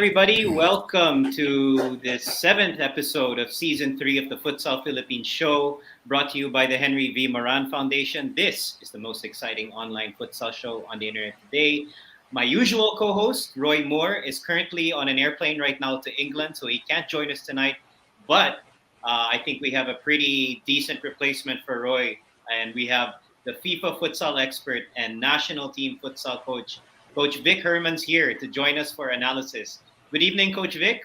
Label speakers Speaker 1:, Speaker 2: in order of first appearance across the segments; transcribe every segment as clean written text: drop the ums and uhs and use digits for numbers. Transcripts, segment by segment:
Speaker 1: everybody. Welcome to the seventh episode of season three of the Futsal Philippines show, brought to you by the Henry V. Moran Foundation. This is the most exciting online futsal show on the internet today. My usual co host, Roy Moore, is currently on an airplane right now to England, so he can't join us tonight. But I think we have a pretty decent replacement for Roy, and we have the FIFA futsal expert and national team futsal coach, Coach Vic Herman's here to join us for analysis. Good evening, Coach Vic.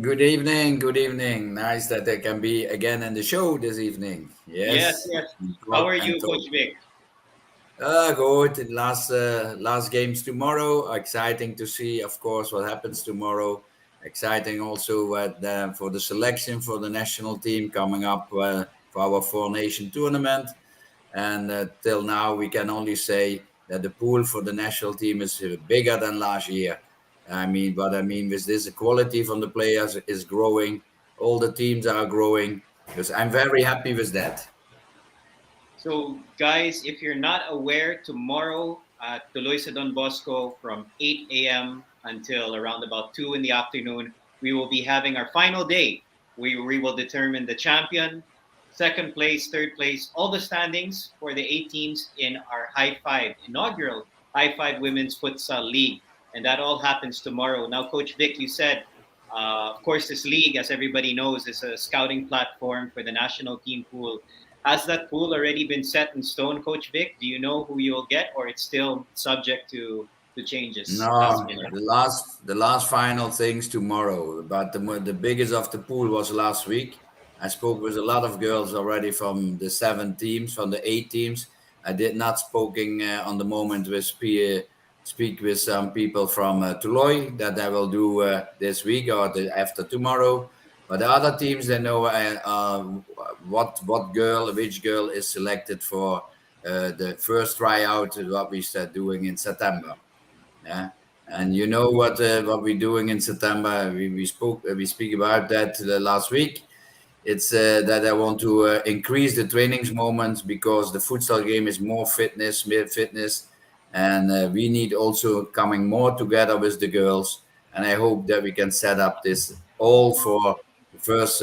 Speaker 2: Good evening. Good evening. Nice that I can be again in the show this evening.
Speaker 1: Yes,
Speaker 2: Yes.
Speaker 1: yes.
Speaker 2: And
Speaker 1: How are
Speaker 2: and
Speaker 1: you,
Speaker 2: talk.
Speaker 1: Coach Vic?
Speaker 2: Good. Last games tomorrow. Exciting to see, of course, what happens tomorrow. Exciting also for the selection for the national team coming up for our Four Nation tournament. And till now, we can only say that the pool for the national team is bigger than last year. What I mean with this, the quality from the players is growing. All the teams are growing. Because I'm very happy with that.
Speaker 1: So, guys, if you're not aware, tomorrow at Tuloy sa Don Bosco from 8 a.m. until around about 2 in the afternoon, we will be having our final day. We will determine the champion, second place, third place, all the standings for the eight teams in our High Five, inaugural High Five Women's Futsal League. And that all happens tomorrow. Now, Coach Vic, you said, of course, this league, as everybody knows, is a scouting platform for the national team pool. Has that pool already been set in stone, Coach Vic? Do you know who you'll get, or it's still subject to changes last
Speaker 2: No,
Speaker 1: minute?
Speaker 2: the last final things tomorrow. But the biggest of the pool was last week. I spoke with a lot of girls already from the seven teams, from the eight teams. I did not speaking on the moment with speak with some people from Tuloy that I will do this week or after tomorrow. But the other teams, they know which girl is selected for the first tryout. What we start doing in September. Yeah, and you know what we're doing in September. We speak about that last week. It's that I want to increase the trainings moments because the futsal game is more fitness, and we need also coming more together with the girls. And I hope that we can set up this all for the first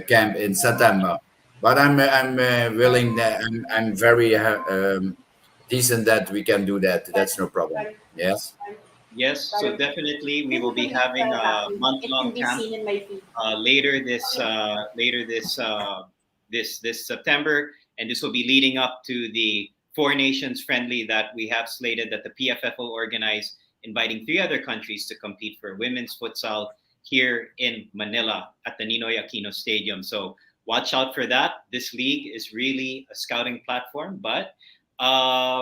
Speaker 2: camp in September. But I'm willing that I'm very decent that we can do that. That's no problem. Yes.
Speaker 1: Yes, so definitely we will be having a month-long camp later this September, and this will be leading up to the Four Nations friendly that we have slated that the PFF will organize, inviting three other countries to compete for women's futsal here in Manila at the Ninoy Aquino Stadium. So watch out for that. This league is really a scouting platform, but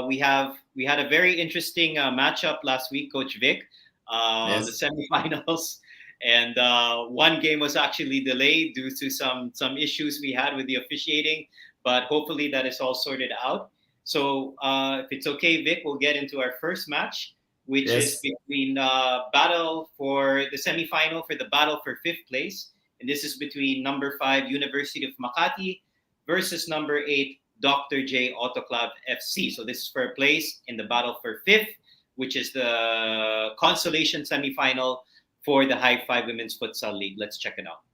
Speaker 1: we had a very interesting matchup last week, Coach Vic, the
Speaker 2: Yes.
Speaker 1: semifinals. And one game was actually delayed due to some issues we had with the officiating, but hopefully that is all sorted out. So if it's okay, Vic, we'll get into our first match, which is
Speaker 2: Yes.
Speaker 1: between battle for the semifinal for the battle for fifth place, and this is between number 5 University of Makati versus number 8 Dr. J Autoclave FC. So this is for a place in the battle for fifth, which is the consolation semifinal for the High Five Women's Futsal League. Let's check it out.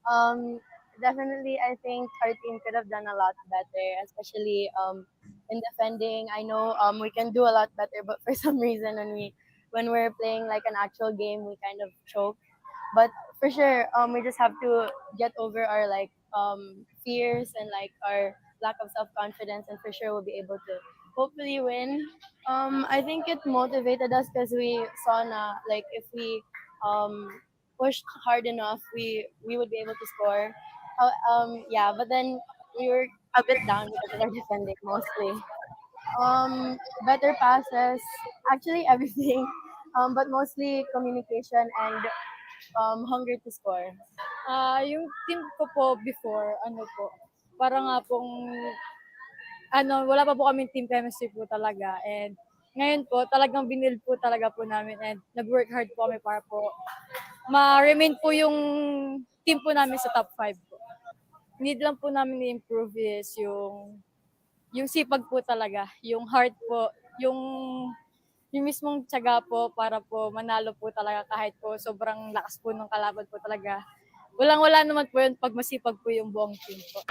Speaker 3: Um, Definitely, I think our team could have done a lot better, especially in defending. I know we can do a lot better, but for some reason when we're playing like an actual game, we kind of choke. But for sure, we just have to get over our like fears and like our lack of self confidence, and for sure we'll be able to hopefully win. I think it motivated us because we saw na like if we um pushed hard enough, we would be able to score. Yeah, but then we were a bit down because of our defending mostly. Better passes, actually everything, but mostly communication and hunger to score.
Speaker 4: Yung team ko po before, ano po, parang nga pong, ano, wala pa po kaming team chemistry po talaga. And ngayon po, talagang binild po talaga po namin and nag-work hard po kami para po ma-remain po yung team po namin sa top 5 po. Need lang po namin i-improve is yung sipag po talaga, yung heart po, yung yung mismong tiyaga po para po manalo po talaga kahit po sobrang lakas po ng kalaban po talaga. Walang-wala naman po yun pag masipag po yung buong team po.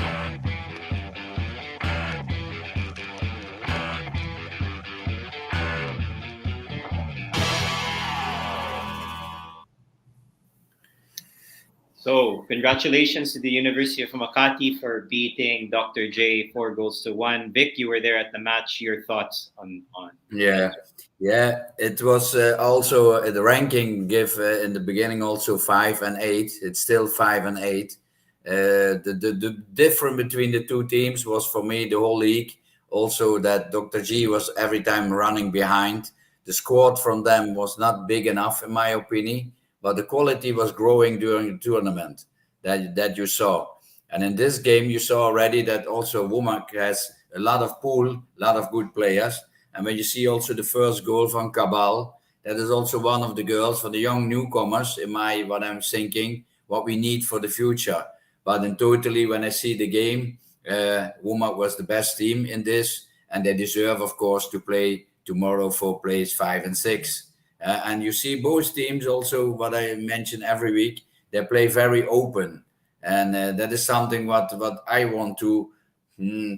Speaker 1: So, congratulations to the University of Makati for beating Dr. J 4 goals to 1. Vic, you were there at the match. Your thoughts on
Speaker 2: Yeah, yeah. It was also the ranking give in the beginning also 5 and 8. It's still 5 and 8. The difference between the two teams was for me the whole league. Also that Dr. G was every time running behind. The squad from them was not big enough in my opinion, but the quality was growing during the tournament that you saw. And in this game, you saw already that also Womack has a lot of pool, a lot of good players. And when you see also the first goal from Cabal, that is also one of the girls for the young newcomers. In my what I'm thinking, what we need for the future. But in totally, when I see the game, Womack was the best team in this, and they deserve, of course, to play tomorrow for place 5 and 6. And you see both teams also. What I mention every week, they play very open, and that is something what I want to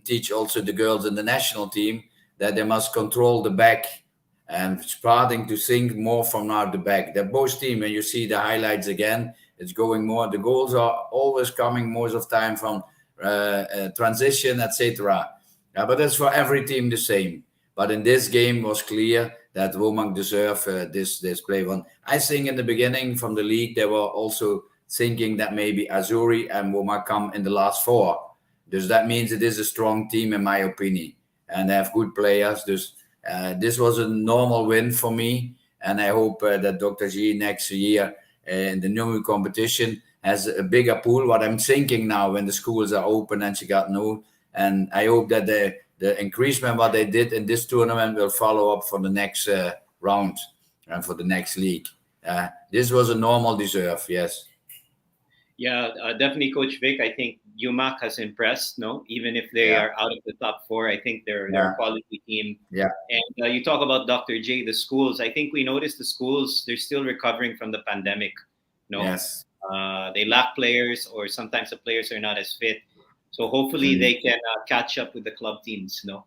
Speaker 2: teach also the girls in the national team, that they must control the back and starting to think more from now the back. They're both team, and you see the highlights again, it's going more. The goals are always coming most of time from transition, etc. But that's for every team the same. But in this game was clear that Womack deserved this play one. I think in the beginning from the league they were also thinking that maybe Azuri and Womack come in the last four. Dus that means it is a strong team in my opinion, and they have good players. This was a normal win for me, and I hope that Dr. G next year in the new competition has a bigger pool. What I'm thinking now when the schools are open and she got no, and I hope that the increasement what they did in this tournament will follow up for the next round and for the next league. This was a normal deserve, yes.
Speaker 1: Yeah, definitely, Coach Vic. I think UMAC has impressed. No, even if they
Speaker 2: Yeah,
Speaker 1: are out of the top four, I think they're a
Speaker 2: yeah,
Speaker 1: quality team.
Speaker 2: yeah,
Speaker 1: And you talk about Dr. J, the schools. I think we noticed the schools they're still recovering from the pandemic. No,
Speaker 2: yes.
Speaker 1: they lack players, or sometimes the players are not as fit. So hopefully
Speaker 2: Mm,
Speaker 1: they can catch up with the club teams. No,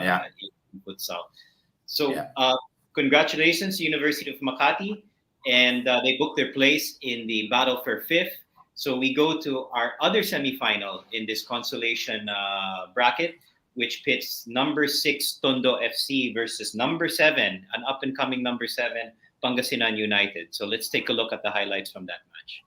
Speaker 2: yeah,
Speaker 1: in futsal. So,
Speaker 2: yeah.
Speaker 1: congratulations, University of Makati, and they booked their place in the battle for fifth. So we go to our other semifinal in this consolation bracket, which pits number 6 Tondo FC versus number 7, an up and coming number 7 Pangasinan United. So let's take a look at the highlights from that match.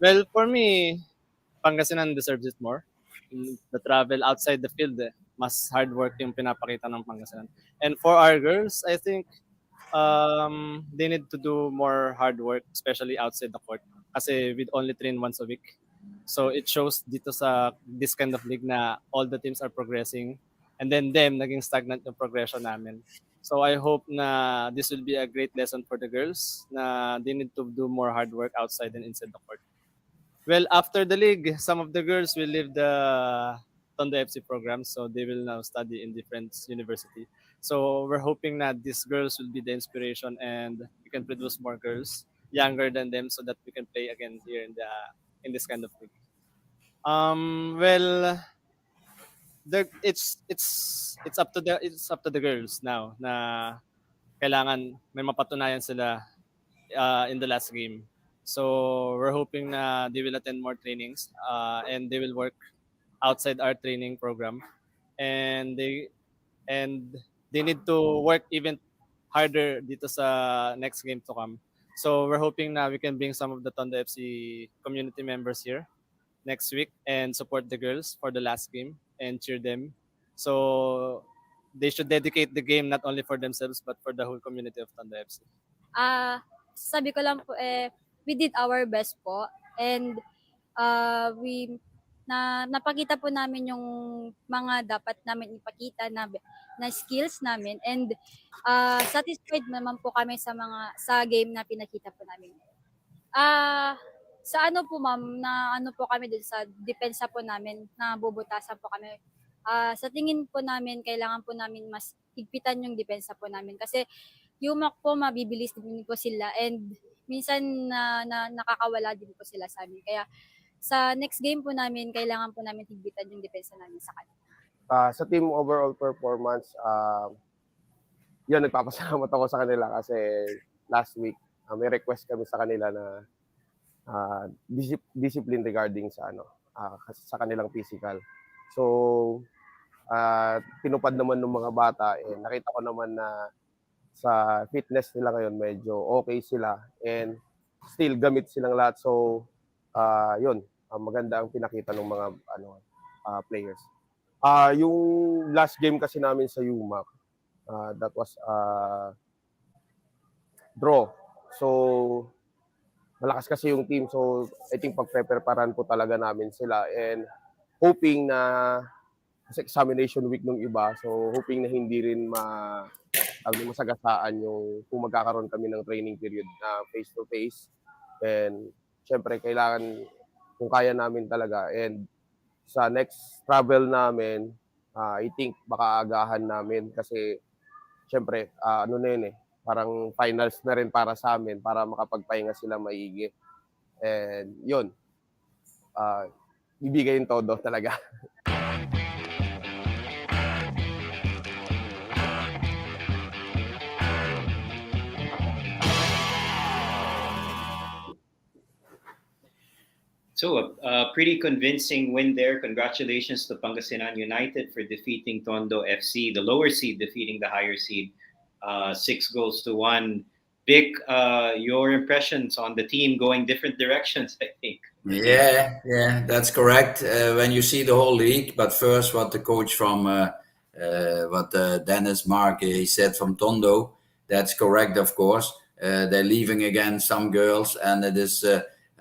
Speaker 5: Well, for me, Pangasinan deserves it more. The travel outside the field, mas hard work yung pinapakita ng Pangasinan. And for our girls, I think they need to do more hard work, especially outside the court. Kasi we'd only train once a week. So it shows dito sa this kind of league na all the teams are progressing. And then them, naging stagnant yung progression namin. So I hope na this will be a great lesson for the girls na they need to do more hard work outside and inside the court. Well, after the league, some of the girls will leave the Tondo FC program, so they will now study in different university. So we're hoping that these girls will be the inspiration, and we can produce more girls younger than them, so that we can play again here in this kind of league. Well, it's up to the girls now na kailangan may mapatunayan sila in the last game. So we're hoping na they will attend more trainings and they will work outside our training program, and they need to work even harder dito sa next game to come. So we're hoping na we can bring some of the Tondo FC community members here next week and support the girls for the last game and cheer them. So they should dedicate the game not only for themselves but for the whole community of Tondo FC.
Speaker 4: Sabi ko lang po we did our best po, and we napakita po namin yung mga dapat namin ipakita na skills namin, and satisfied naman po kami sa game na pinakita po namin. Sa ano po ma'am, na ano po kami dun sa depensa po namin, na bubutasan po kami. Sa tingin po namin, kailangan po namin mas higpitan yung depensa po namin. Kasi yung MAC po, mabibilis din po sila, and minsan nakakawala din po sila sa amin. Kaya sa next game po namin, kailangan po namin higpitan yung depensa namin sa kanila.
Speaker 6: Sa team overall performance, yun, nagpapasalamat ako sa kanila kasi last week, may request kami sa kanila na discipline regarding sa kanilang physical. So, tinupad naman ng mga bata, nakita ko naman na sa fitness nila ngayon medyo okay sila, and still gamit silang lahat. So, yun, maganda ang pinakita ng mga players. Yung last game kasi namin sa UMAC, that was draw. So, malakas kasi yung team. So, I think pagpe-preparan po talaga namin sila, and hoping na kasi examination week ng iba. So, hoping na hindi rin masagasaan yung kung magkakaroon kami ng training period na face-to-face. And, syempre, kailangan kung kaya namin talaga. And, sa next travel namin, I think baka agahan namin kasi, syempre, ano na yun parang finals na rin para sa amin para makapagpahinga sila maigi. And yun, ibigay yung todo talaga.
Speaker 1: So a pretty convincing win there. Congratulations to Pangasinan United for defeating Tondo FC, the lower seed defeating the higher seed, 6-1. Vic, your impressions on the team going different directions, I think.
Speaker 2: Yeah, that's correct. When you see the whole league, but first what the coach from Dennis Mark he said from Tondo, that's correct, of course. They're leaving again some girls, and it is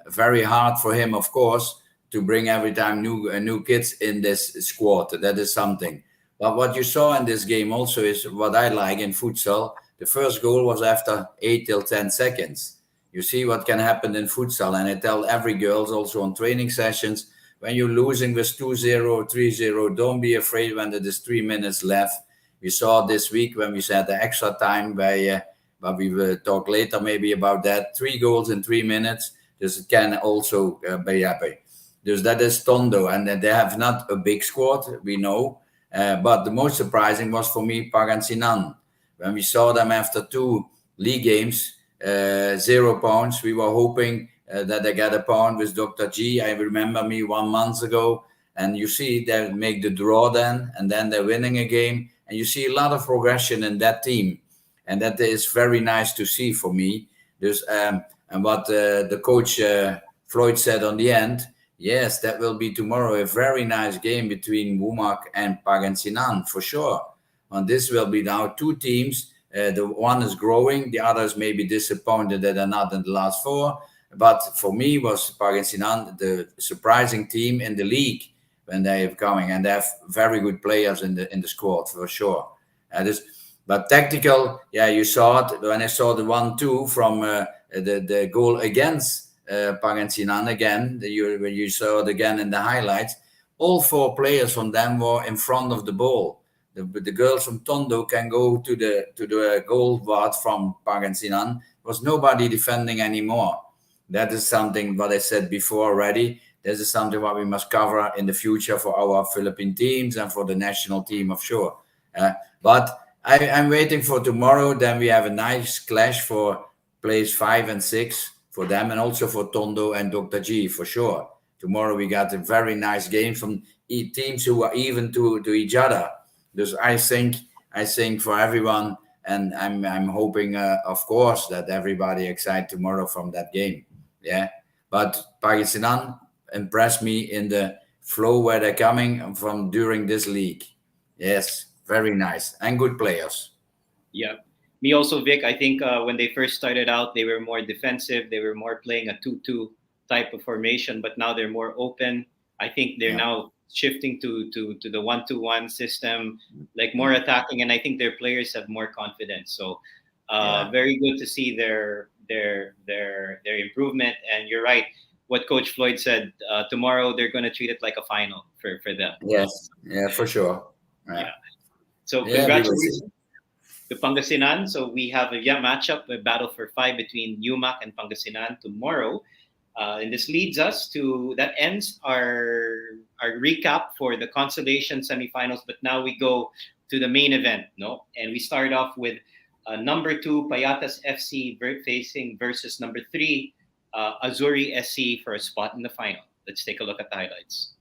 Speaker 2: very hard for him, of course, to bring every time new kids in this squad. That is something. But what you saw in this game also is what I like in futsal. The first goal was after 8 till 10 seconds. You see what can happen in futsal. And I tell every girl also on training sessions, when you're losing with 2-0 or 3-0, don't be afraid when there is 3 minutes left. We saw this week when we said the extra time but we will talk later maybe about that. 3 goals in 3 minutes. Dus it can also be happy. Dus that is Tondo. And they have not a big squad, we know. But the most surprising was for me Pangasinan. When we saw them after 2 league games, 0 points, we were hoping that they get a point with Dr. G. I remember me 1 month ago. And you see they make the draw then, and then they're winning a game. And you see a lot of progression in that team. And that is very nice to see for me. Dus, and what the coach Floyd said on the end, yes, that will be tomorrow a very nice game between Wumak and Pangasinan for sure. And this will be now two teams. The one is growing, the others may be disappointed that they're not in the last four. But for me, was Pangasinan the surprising team in the league when they have coming, and they have very good players in the squad for sure. But tactical, yeah, you saw it when I saw the 1-2 from the goal against Pangasinan again. When you saw it again in the highlights, all four players from them were in front of the ball. The girls from Tondo can go to the goal ward from Pangasinan. There was nobody defending anymore. That is something what I said before already. This is something what we must cover in the future for our Philippine teams and for the national team of sure. But I'm waiting for tomorrow. Then we have a nice clash for place 5 and 6 for them, and also for Tondo and Dr. G for sure. Tomorrow we got a very nice game from teams who are even to each other. Dus I think for everyone, and I'm hoping, of course, that everybody excited tomorrow from that game. Yeah, but Pangasinan impressed me in the flow where they're coming from during this league. Yes, very nice and good players.
Speaker 1: Yeah. Me also, Vic. I think when they first started out, they were more defensive. They were more playing a 2-2 type of formation, but now they're more open. I think they're now shifting to the 1-2-1 system, like more attacking, and I think their players have more confidence. So very good to see their improvement. And you're right, what Coach Floyd said. Tomorrow they're going to treat it like a final for them.
Speaker 2: Yes, yeah, for sure.
Speaker 1: Yeah. So congratulations to Pangasinan. So we have a matchup, a battle for 5 between UMAC and Pangasinan tomorrow. And this leads us to, that ends our recap for the consolation semifinals. But now we go to the main event, no? And we start off with number 2 Payatas FC facing versus number 3 Azuri SC for a spot in the final. Let's take a look at the highlights.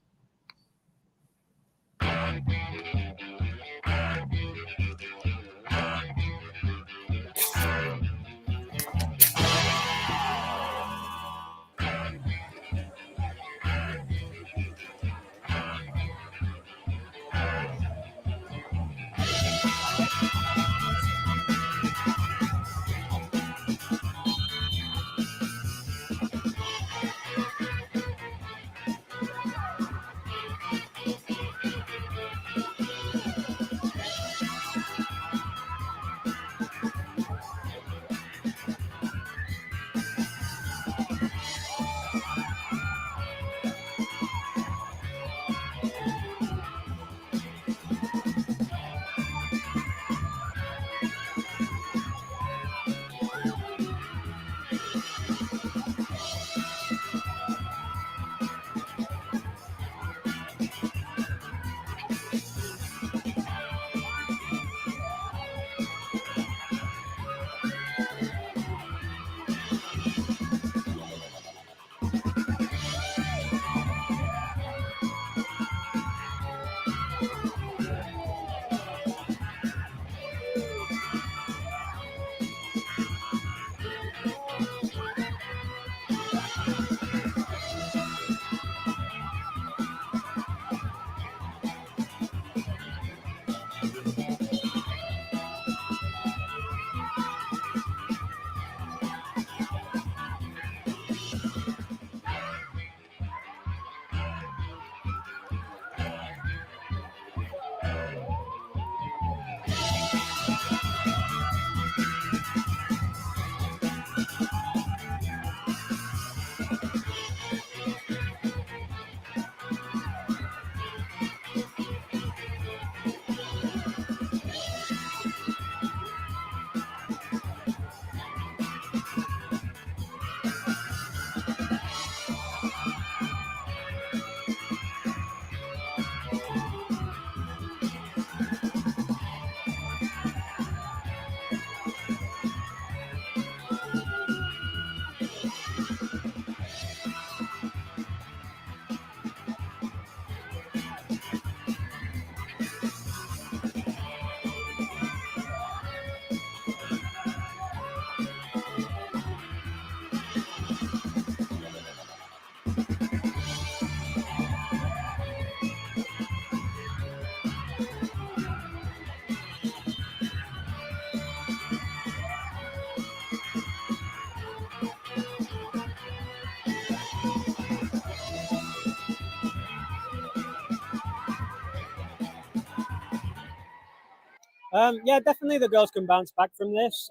Speaker 7: Yeah, definitely the girls can bounce back from this.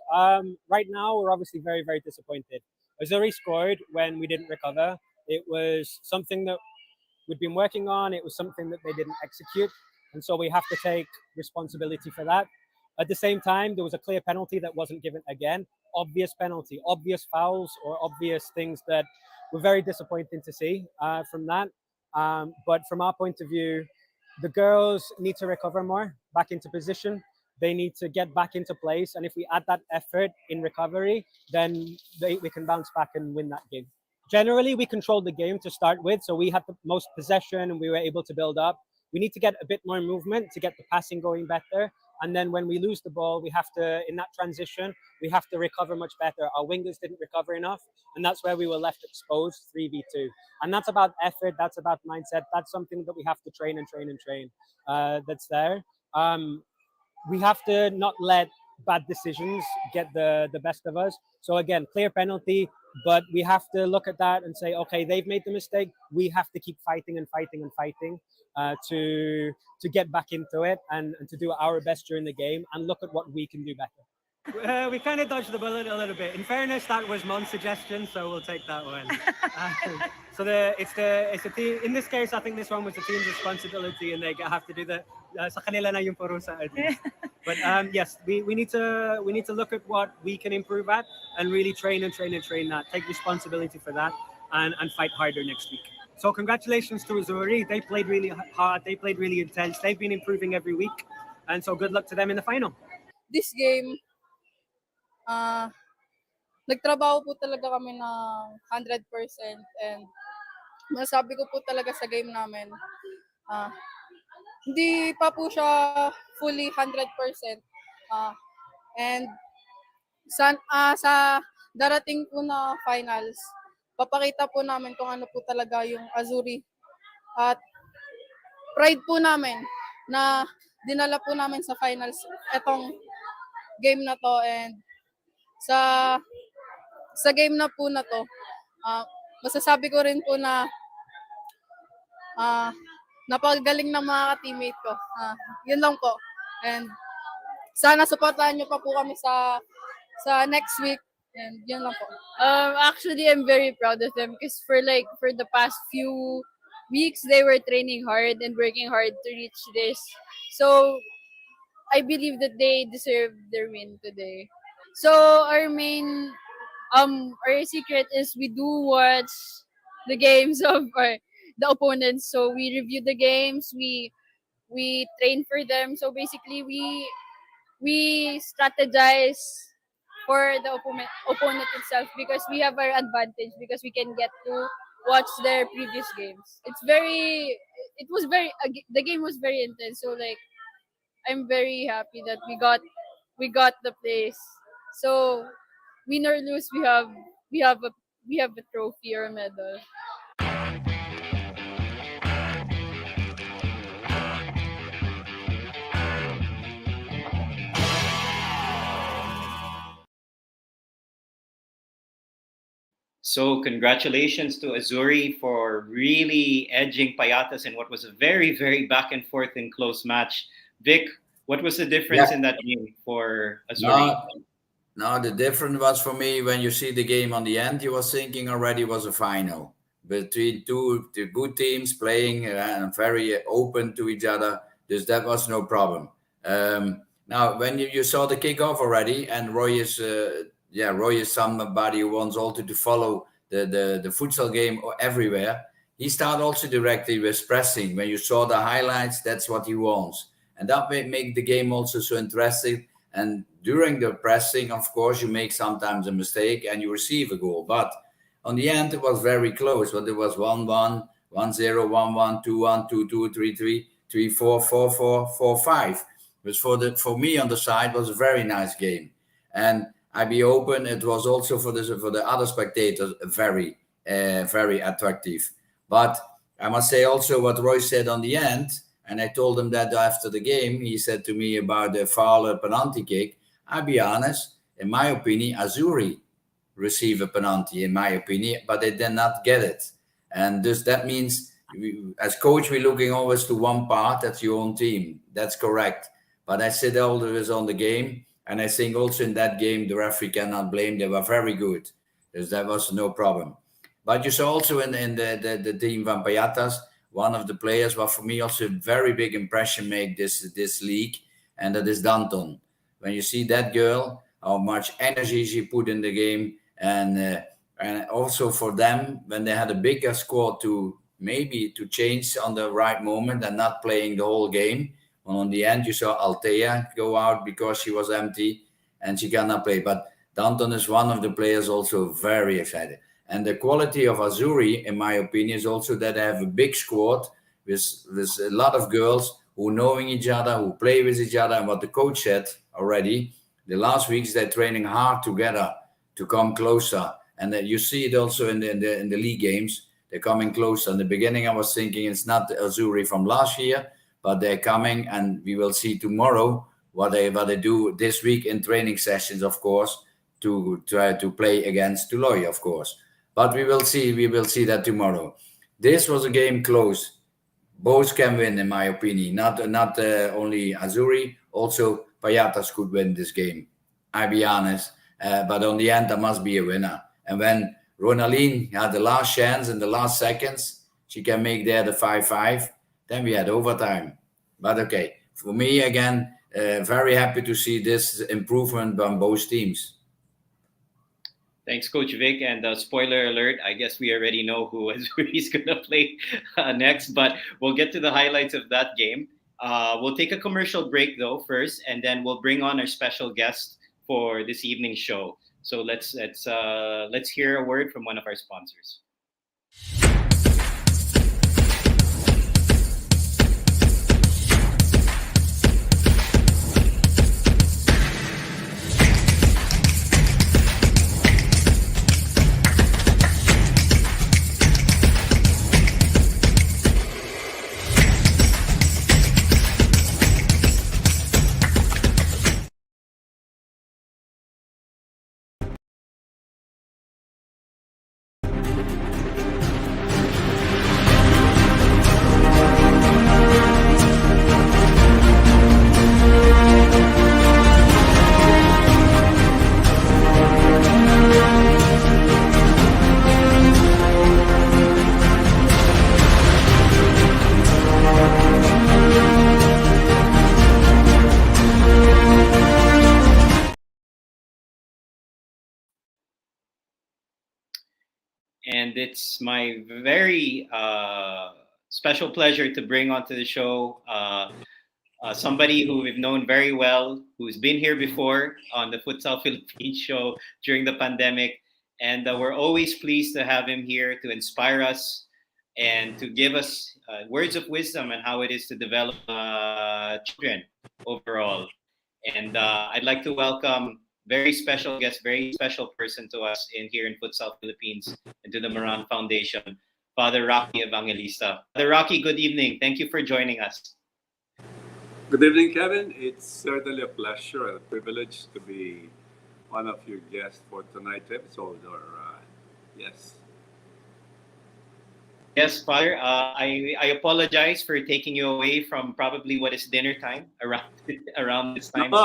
Speaker 7: Right now, we're obviously very, very disappointed. Azuri scored when we didn't recover. It was something that we'd been working on. It was something that they didn't execute. And so we have to take responsibility for that. At the same time, there was a clear penalty that wasn't given again. Obvious penalty, obvious fouls, or obvious things that were very disappointing to see from that. But from our point of view, the girls need to recover more, back into position. They need to get back into place. And if we add that effort in recovery, then we can bounce back and win that game. Generally, we controlled the game to start with, so we had the most possession and we were able to build up. We need to get a bit more movement to get the passing going better. And then when we lose the ball, we have to, in that transition, we have to recover much better. Our wingers didn't recover enough, and that's where we were left exposed 3v2. And that's about effort, that's about mindset. That's something that we have to train and train and train. That's there. We have to not let bad decisions get the best of us. So again, clear penalty, but we have to look at that and say, okay, they've made the mistake. We have to keep fighting and fighting and fighting to get back into it and to do our best during the game and look at what we can do better. We kind of dodged the bullet a little bit. In fairness, that was Mon's suggestion, so we'll take that one. So it's a team. In this case, I think this one was the team's responsibility, and they have to do the sa kanila na yung parusa. But yes, we need to look at what we can improve at and really train and train and train that. Take responsibility for that and fight harder next week. So congratulations to Azuri. They played really hard. They played really intense. They've been improving every week, and so good luck to them in the final.
Speaker 4: This game, nagtrabaho po talaga kami ng 100% and masabi ko po talaga sa game namin, hindi pa po siya fully 100%. And sa darating po na finals, papakita po namin kung ano po talaga yung Azuri. At pride po namin na dinala po namin sa finals etong game na to, and sa game na po na to, masasabi ko rin po na napakagaling ng mga teammate ko. Yun lang po. And sana supportahan niyo pa po kami sa next week. And yun lang po.
Speaker 8: Actually, I'm very proud of them because for the past few weeks, they were training hard and working hard to reach this. So I believe that they deserve their win today. So our secret is we do watch the games of the opponents. So we review the games, we train for them. So basically we strategize for the opponent itself because we have our advantage because we can get to watch their previous games. The game was very intense. So I'm very happy that we got the place. So win or lose, we have a trophy or a medal.
Speaker 1: So congratulations to Azuri for really edging Payatas in what was a very, very back and forth and close match. Vic, what was the difference in that game for Azuri?
Speaker 2: No, the difference was for me when you see the game on the end, you was thinking already was a final between two good teams playing and very open to each other. Just that was no problem. Now, when you saw the kickoff already, and Roy is somebody who wants also to follow the futsal game everywhere. He started also directly with pressing. When you saw the highlights, that's what he wants, and that may make the game also so interesting. And during the pressing, of course, you make sometimes a mistake and you receive a goal. But on the end, it was very close. But it was 1-1, 1-0, 1-1, 2-1, 2-2, 3-3, 3-4, 4-4, 4-5. Which for me on the side was a very nice game. And I be open. It was also for the other spectators very very attractive. But I must say also what Roy said on the end. And I told him that after the game, he said to me about the foul penalty kick. I'll be honest, in my opinion, Azuri received a penalty, in my opinion, but they did not get it. And thus that means, as coach, we're looking always to one part, that's your own team. That's correct. But I said always on the game, and I think also in that game the referee cannot blame. They were very good. There was no problem. But you saw also in the team van Payatas, one of the players was for me also a very big impression made this league, and that is Danton. When you see that girl, how much energy she put in the game, and also for them when they had a bigger squad to maybe to change on the right moment and not playing the whole game. On the end, you saw Altea go out because she was empty and she cannot play. But Danton is one of the players also very excited. And the quality of Azuri, in my opinion, is also that they have a big squad with a lot of girls who knowing each other, who play with each other. And what the coach said already, the last weeks they're training hard together to come closer. And you see it also in the league games. They're coming closer. In the beginning, I was thinking it's not the Azuri from last year, but they're coming, and we will see tomorrow what they do this week in training sessions, of course, to try to play against Tuloy, of course. But we will see. We will see that tomorrow. This was a game close. Both can win, in my opinion. Not only Azuri, also Payatas could win this game. I'll be honest. But on the end, there must be a winner. And when Ronaline had the last chance in the last seconds, she can make there the 5-5. Then we had overtime. But okay, for me, again, very happy to see this improvement on both teams.
Speaker 1: Thanks, Coach Vic. And spoiler alert, I guess we already know who is going to play next, but we'll get to the highlights of that game. We'll take a commercial break, though, first, and then we'll bring on our special guest for this evening's show. So let's hear a word from one of our sponsors. And it's my very special pleasure to bring onto the show somebody who we've known very well, who's been here before on the Futsal Philippines show during the pandemic. And we're always pleased to have him here to inspire us and to give us words of wisdom on how it is to develop children overall. And I'd like to welcome very special guest, very special person to us here in Futsal Philippines and to the Moran Foundation, Father Rocky Evangelista. Father Rocky, good evening. Thank you for joining us.
Speaker 9: Good evening, Kevin. It's certainly a pleasure and a privilege to be one of your guests for tonight's episode. Yes.
Speaker 1: Yes, Father. I apologize for taking you away from probably what is dinner time around this time.
Speaker 9: No,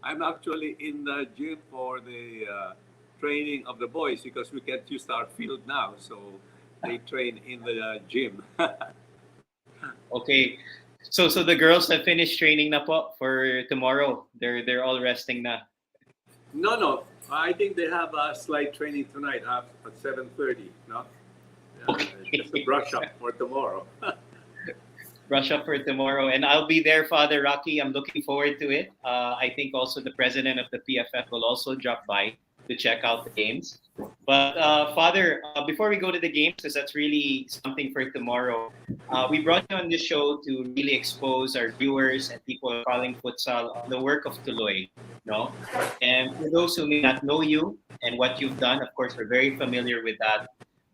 Speaker 9: I'm actually in the gym for the training of the boys because we can't use our field now, so they train in the gym.
Speaker 1: Okay, so the girls have finished training na po for tomorrow. They're all resting na.
Speaker 9: No. I think they have a slight training tonight at 7:30. No.
Speaker 1: Okay.
Speaker 9: Just a brush up for tomorrow.
Speaker 1: Brush up for tomorrow, and I'll be there, Father Rocky. I'm looking forward to it. I think also the president of the PFF will also drop by to check out the games. But Father, before we go to the games, because that's really something for tomorrow, we brought you on this show to really expose our viewers and people following futsal on the work of Tuloy. No? And for those who may not know you and what you've done, of course, we're very familiar with that.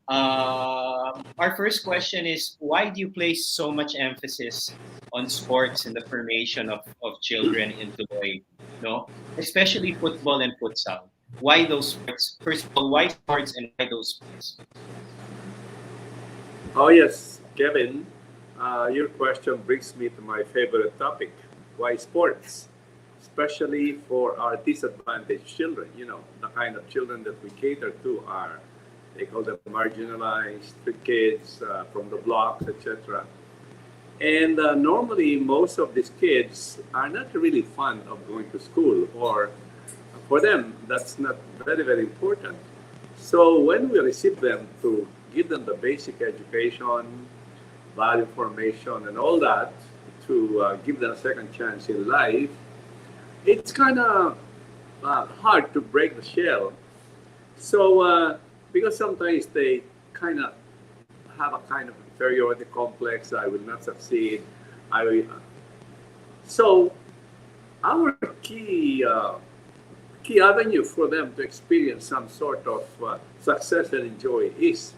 Speaker 1: Our first question is, why do you place so much emphasis on sports in the formation of children in Tuloy? No? Especially football and futsal. Why those sports? First of all, why sports and why those sports?
Speaker 9: Oh yes, Kevin, your question brings me to my favorite topic, Why sports? Especially for our disadvantaged children. You know, the kind of children that we cater to are, they call them marginalized, the kids from the blocks, etc. And normally, most of these kids are not really fond of going to school, or for them, that's not very, very important. So when we receive them to give them the basic education, value formation, and all that, to give them a second chance in life, it's kind of hard to break the shell. So, because sometimes they kind of have a kind of inferiority complex, I will not succeed. I will. So, our key avenue for them to experience some sort of success and enjoy is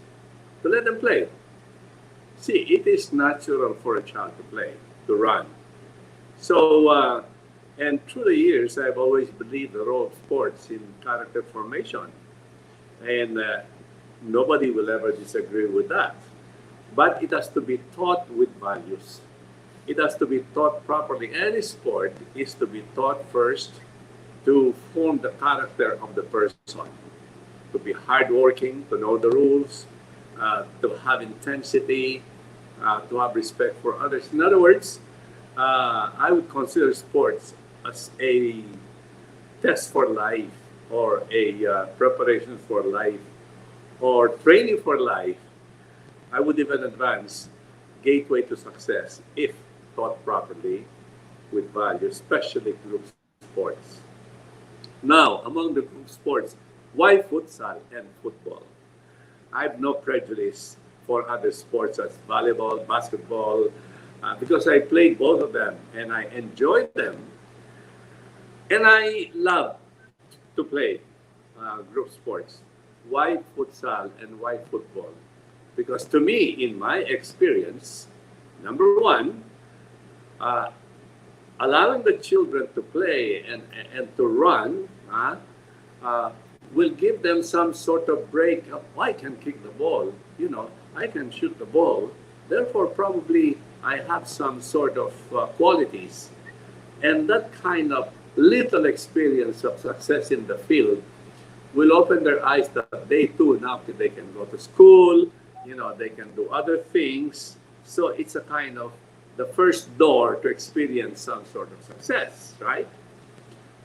Speaker 9: to let them play. See, it is natural for a child to play, to run. So, and through the years, I've always believed the role of sports in character formation. And nobody will ever disagree with that. But it has to be taught with values. It has to be taught properly. Any sport is to be taught first to form the character of the person, to be hardworking, to know the rules, to have intensity, to have respect for others. In other words, I would consider sports as a test for life, or a preparation for life, or training for life. I would even advance gateway to success if taught properly with value, especially group sports. Now, among the group sports, why futsal and football? I have no prejudice for other sports as volleyball, basketball, because I played both of them and I enjoyed them. And I love to play group sports. Why futsal and why football? Because to me, in my experience, number one, allowing the children to play and to run will give them some sort of break. Oh, I can kick the ball, you know, I can shoot the ball. Therefore, probably I have some sort of qualities. And that kind of little experience of success in the field will open their eyes that they too now they can go to school, you know, they can do other things. So it's a kind of the first door to experience some sort of success, right?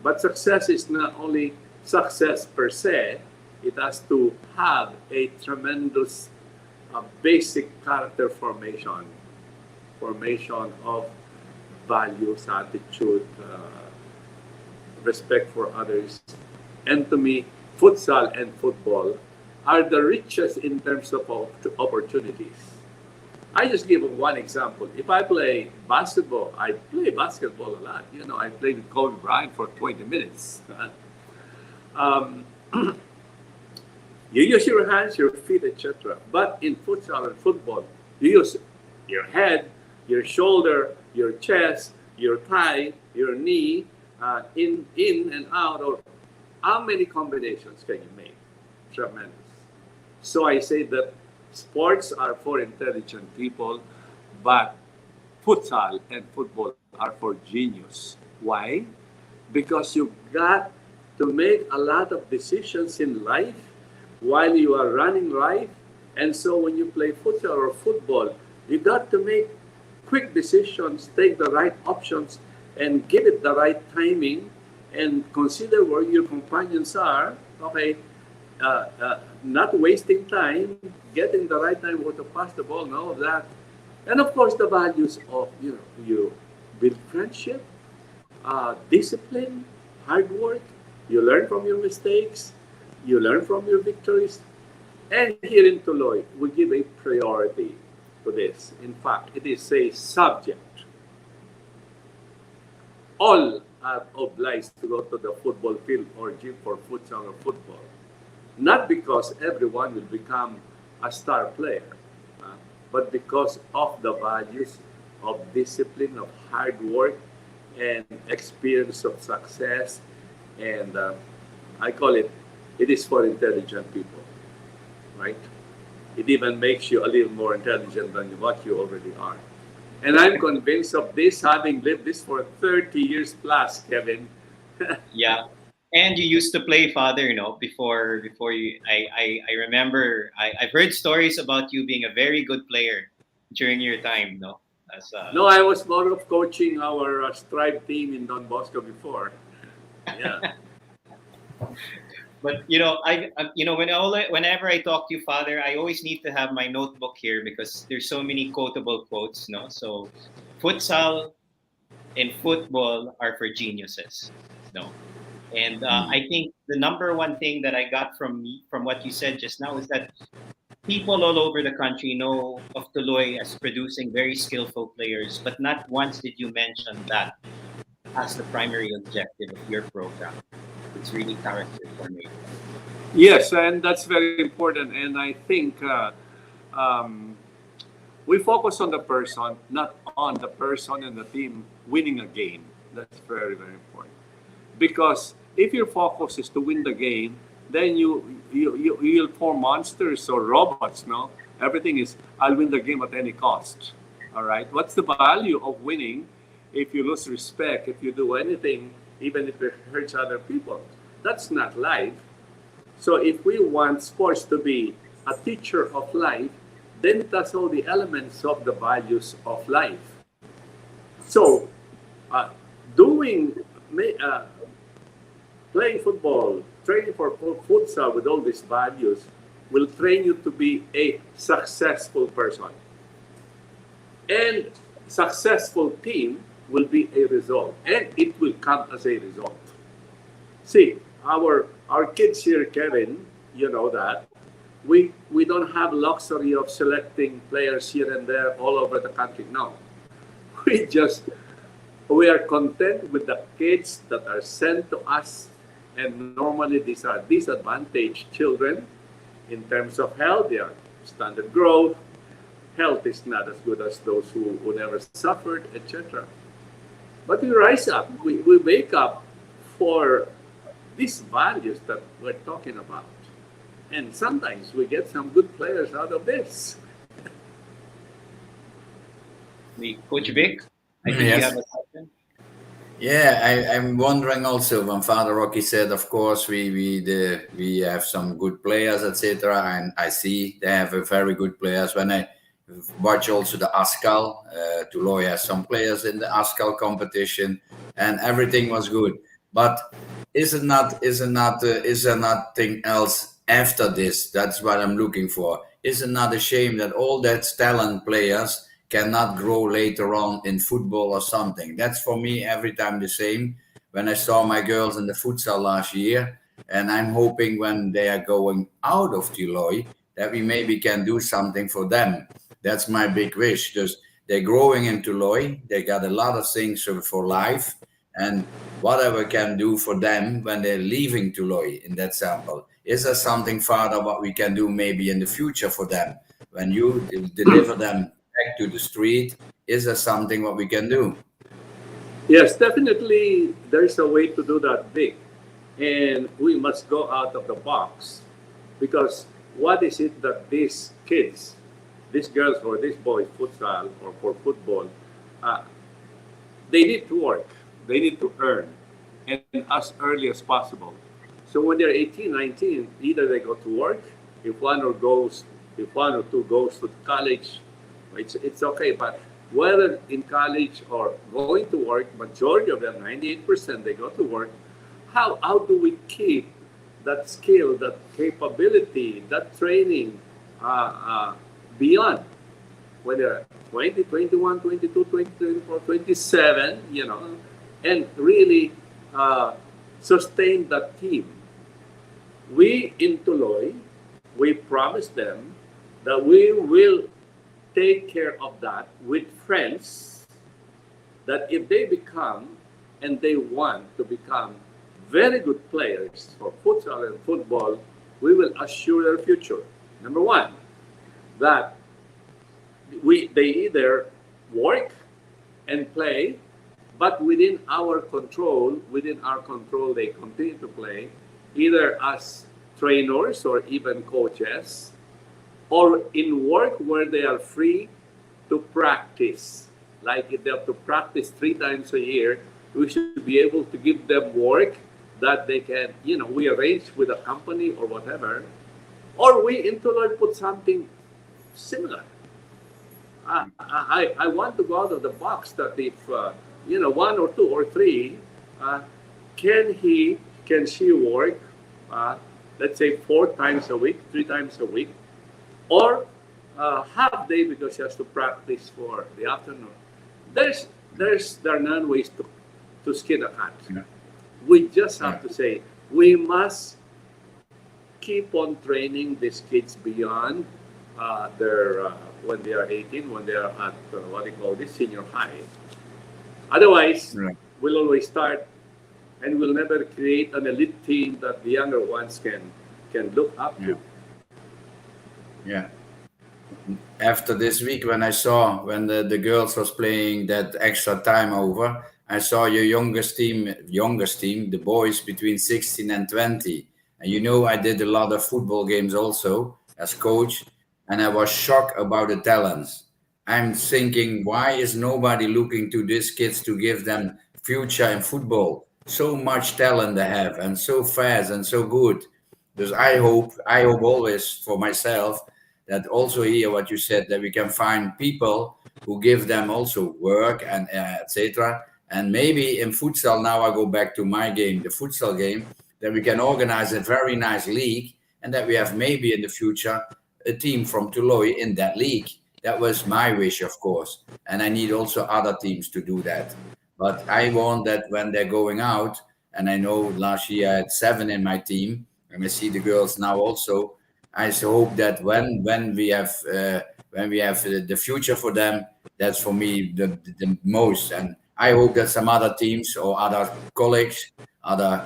Speaker 9: But success is not only success per se, it has to have a tremendous basic character formation of values, attitude, respect for others. And to me, futsal and football are the richest in terms of opportunities. I just give one example. If I play basketball, I play basketball a lot. You know, I played with Kobe Bryant for 20 minutes. Um, you use your hands, your feet, etc. But in futsal and football, you use your head, your shoulder, your chest, your thigh, your knee, in and out. Or how many combinations can you make? Tremendous. So I say that sports are for intelligent people, but futsal and football are for genius. Why? Because you got to make a lot of decisions in life while you are running life. And so when you play futsal or football, you got to make quick decisions, take the right options, and give it the right timing, and consider where your companions are. Okay, not wasting time, getting the right time where to pass the ball, and all of that. And of course, the values of, you know, you build friendship, discipline, hard work. You learn from your mistakes, you learn from your victories. And here in Tuloy, we give a priority to this. In fact, it is a subject. All are obliged to go to the football field or gym for futsal or football. Not because everyone will become a star player, but because of the values of discipline, of hard work, and experience of success. And I call it is for intelligent people, right? It even makes you a little more intelligent than what you already are. And I'm convinced of this, having lived this for 30 years plus, Kevin.
Speaker 1: Yeah. And you used to play, Father, before you. I remember I've heard stories about you being a very good player during your time, no? As
Speaker 9: No, I was more of coaching our Strive team in Don Bosco before. Yeah.
Speaker 1: But whenever I talk to you, Father, I always need to have my notebook here because there's so many quotable quotes, no? So, futsal and football are for geniuses, no? And I think the number one thing that I got from what you said just now is that people all over the country know of Tuloy as producing very skillful players, but not once did you mention that as the primary objective of your program. It's really character formation.
Speaker 9: Yes, and that's very important. And I think um, we focus on the person, not on the person and the team winning a game. That's very, very important. Because if your focus is to win the game, then you'll form monsters or robots. No, everything is I'll win the game at any cost. All right. What's the value of winning if you lose respect? If you do anything, even if it hurts other people, that's not life. So if we want sports to be a teacher of life, then it has all the elements of the values of life. So uh, doing playing football, training for futsal with all these values will train you to be a successful person. And successful team will be a result, and it will come as a result. See, our kids here, Kevin, you know that we don't have luxury of selecting players here and there all over the country. No, we just we are content with the kids that are sent to us, and normally these are disadvantaged children in terms of health. They are standard growth. Health is not as good as those who never suffered, etc. But we rise up. We wake up for these values that we're talking about. And sometimes we get some good players out of this.
Speaker 1: Coach Vic, I think you have a question.
Speaker 2: Yeah, I'm wondering also when Father Rocky said, of course, we have some good players, etc. And I see they have a very good players. When I watch also the ASCAL, Tuloy has some players in the ASCAL competition, and everything was good. But is there nothing else after this? That's what I'm looking for. Is it not a shame that all that talent players cannot grow later on in football or something? That's for me every time the same. When I saw my girls in the futsal last year, and I'm hoping when they are going out of Tuloy that we maybe can do something for them. That's my big wish. Because they're growing in Tuloy, they got a lot of things for life, and whatever can do for them when they're leaving Tuloy in that sample. Is there something, Father, what we can do maybe in the future for them? When you deliver them back to the street, is there something what we can do?
Speaker 9: Yes, definitely there's a way to do that big. And we must go out of the box because what is it that these kids, these girls or these boys, futsal or for football, they need to work, they need to earn, and as early as possible. So when they're 18, 19, either they go to work, if one or two goes to college, it's okay. But whether in college or going to work, majority of them, 98%, they go to work. How do we keep that skill, that capability, that training beyond when they're 20, 21, 22, 23, 24, 27, and really sustain that team? We in Tuloy, we promise them that we will take care of that with friends, that if they become and they want to become very good players for futsal and football, we will assure their future. Number one, that they either work and play, but within our control, they continue to play, either as trainers or even coaches, or in work where they are free to practice. like if they have to practice 3 times a year, we should be able to give them work that they can, we arrange with a company or whatever, or we in Tuloy put something similar. I want to go out of the box that if, one or two or three, can she work, let's say 4 times a week, 3 times a week, or half day because she has to practice for the afternoon. There are none ways to skin a cat.
Speaker 2: Yeah.
Speaker 9: We just have to say we must keep on training these kids beyond their when they are 18, when they are at what they call this senior high. Otherwise, we'll always start, and we'll never create an elite team that the younger ones can look up to.
Speaker 2: Yeah. After this week, when the girls was playing that extra time over, I saw your youngest team, the boys between 16 and 20. And I did a lot of football games also as coach, and I was shocked about the talents. I'm thinking, why is nobody looking to these kids to give them future in football? So much talent they have, and so fast and so good. Because I hope always for myself that also here what you said, that we can find people who give them also work and etc. And maybe in futsal, now I go back to my game, the futsal game, that we can organize a very nice league, and that we have maybe in the future a team from Tuloy in that league. That was my wish, of course, and I need also other teams to do that. But I want that when they're going out, and I know last year I had 7 in my team, and I see the girls now also. I hope that when we have the future for them, that's for me the most. And I hope that some other teams or other colleagues, other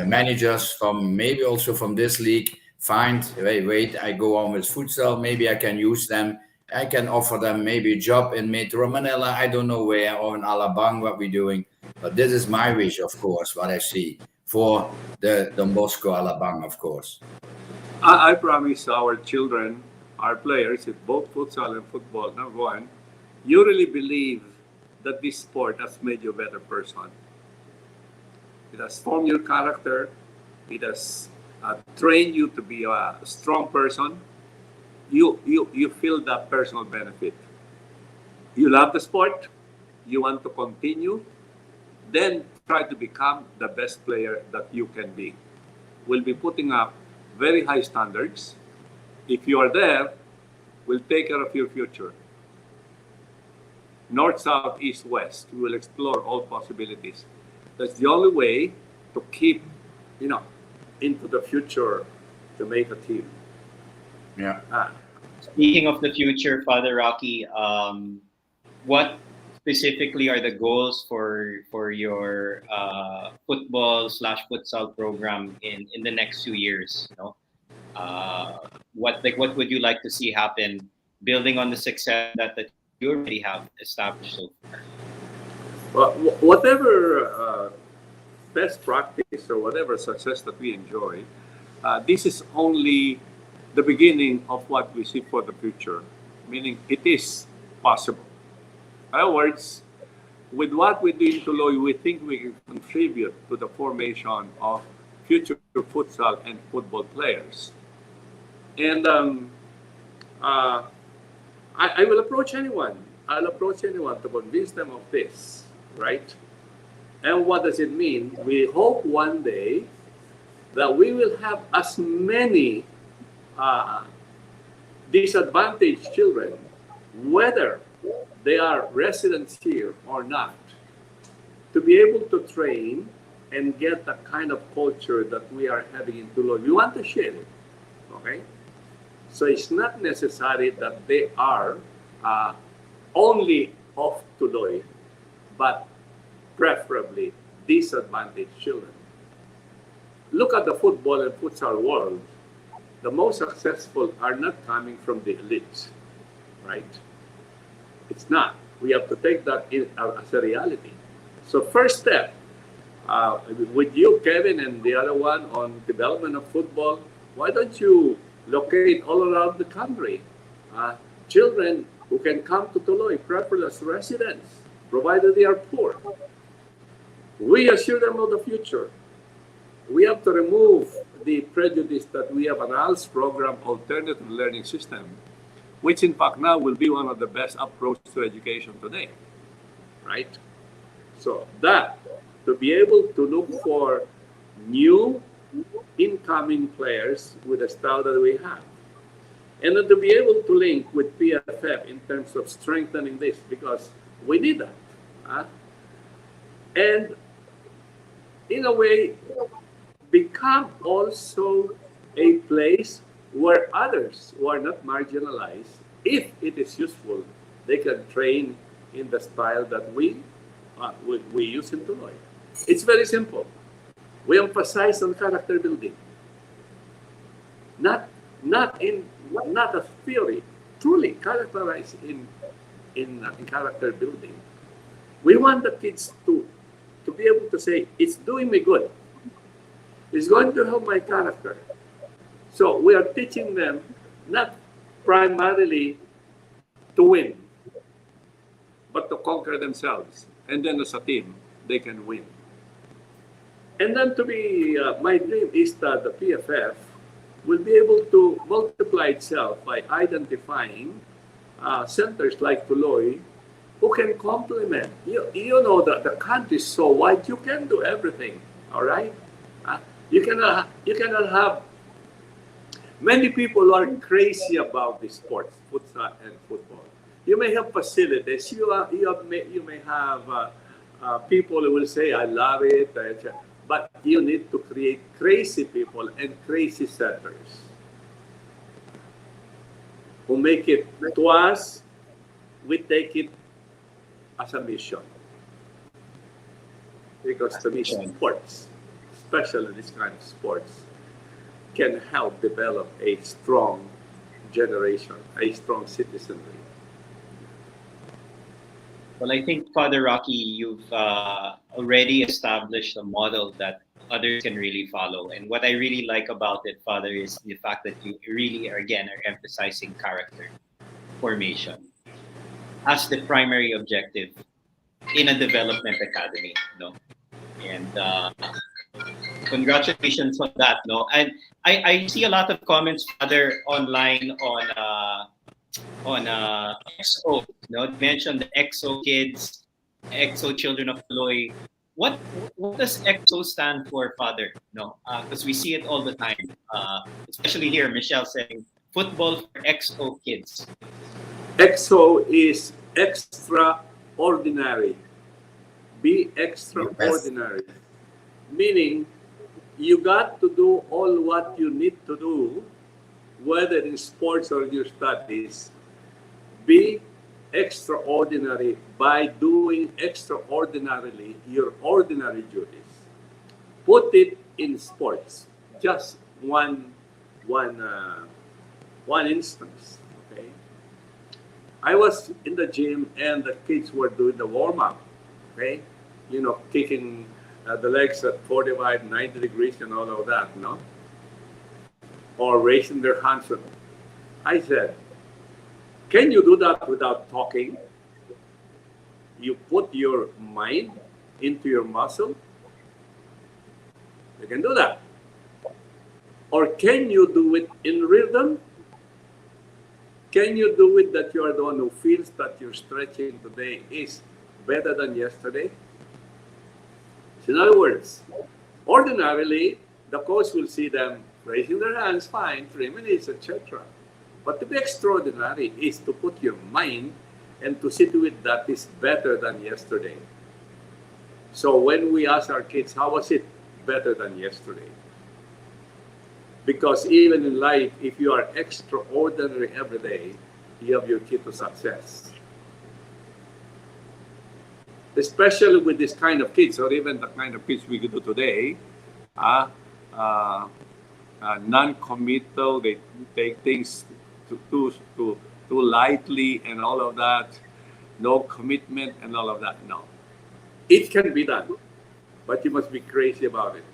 Speaker 2: managers from maybe also from this league find, wait, I go on with futsal, maybe I can use them. I can offer them maybe a job in Metro Manila, I don't know where, or in Alabang, what we're doing. But this is my wish, of course, what I see for the Don Bosco Alabang, of course.
Speaker 9: I promise our children, our players, in both futsal and football, number one, you really believe that this sport has made you a better person. It has formed your character. It has trained you to be a strong person. You feel that personal benefit. You love the sport. You want to continue. Then try to become the best player that you can be. We'll be putting up very high standards. If you are there, we'll take care of your future. North, south, east, west. We will explore all possibilities. That's the only way to keep, into the future to make a team.
Speaker 2: Yeah.
Speaker 1: Speaking of the future, Father Rocky, what specifically are the goals for your football/futsal program in the next 2 years? What would you like to see happen, building on the success that you already have established so far?
Speaker 9: Well, whatever best practice or whatever success that we enjoy, this is only the beginning of what we see for the future, meaning it is possible. In other words, with what we do in Tuloy, we think we can contribute to the formation of future futsal and football players. And I will approach anyone. I'll approach anyone to convince them of this, right? And what does it mean? We hope one day that we will have as many disadvantaged children, whether they are residents here or not, to be able to train and get the kind of culture that we are having in Tuloy. We want to share it, okay? So it's not necessary that they are only of Tuloy, but preferably disadvantaged children. Look at the football and futsal world. The most successful are not coming from the elites, right? It's not. We have to take that as a reality. So first step, with you, Kevin, and the other one on development of football, why don't you locate all around the country children who can come to Tuloy, preferred as residents, provided they are poor. We assure them of the future. We have to remove the prejudice that we have an ALS program, alternative learning system, which in fact now will be one of the best approach to education today, right? So that, to be able to look for new incoming players with the style that we have. And then to be able to link with PFF in terms of strengthening this, because we need that. And in a way, become also a place where others who are not marginalized, if it is useful, they can train in the style that we use in Tuloy. It's very simple. We emphasize on character building, not a theory, truly characterized in character building. We want the kids to be able to say, it's doing me good. It's going to help my character. So we are teaching them not primarily to win, but to conquer themselves. And then as a team, they can win. And then to be, my dream is that the PFF will be able to multiply itself by identifying centers like Tuloy who can complement. You know that the country is so wide, you can do everything, all right? You cannot have many people who are crazy about the sports, futsal and football. You may have facilities. You may have people who will say, I love it. But you need to create crazy people and crazy centers who make it to us. We take it as a mission. Because the mission sports, especially this kind of sports, can help develop a strong generation, a strong citizenry.
Speaker 1: Well, I think, Father Rocky, you've already established a model that others can really follow. And what I really like about it, Father, is the fact that you really, again, are emphasizing character formation as the primary objective in a development academy. No? And congratulations on that. No? And I see a lot of comments, Father, online on XO. You mentioned the XO kids, XO children of Tuloy. What does XO stand for, Father? No, because we see it all the time, especially here. Michelle saying football for XO kids.
Speaker 9: XO is extraordinary. Be extraordinary. Yes. Meaning, you got to do all what you need to do, whether in sports or your studies. Be extraordinary by doing extraordinarily your ordinary duties. Put it in sports. Just one instance. Okay. I was in the gym and the kids were doing the warm up. Okay, kicking the legs at 45, 90 degrees and all of that, no? Or raising their hands. I said, can you do that without talking? You put your mind into your muscle. You can do that. Or can you do it in rhythm? Can you do it that you are the one who feels that your stretching today is better than yesterday? So in other words, ordinarily, the coach will see them raising their hands, fine, 3 minutes, etc. But to be extraordinary is to put your mind and to see to it that is better than yesterday. So when we ask our kids, how was it better than yesterday? Because even in life, if you are extraordinary every day, you have your key to success. Especially with this kind of kids, or even the kind of kids we do today, non-committal, they take things too lightly and all of that, no commitment and all of that. No. It can be done, but you must be crazy about it.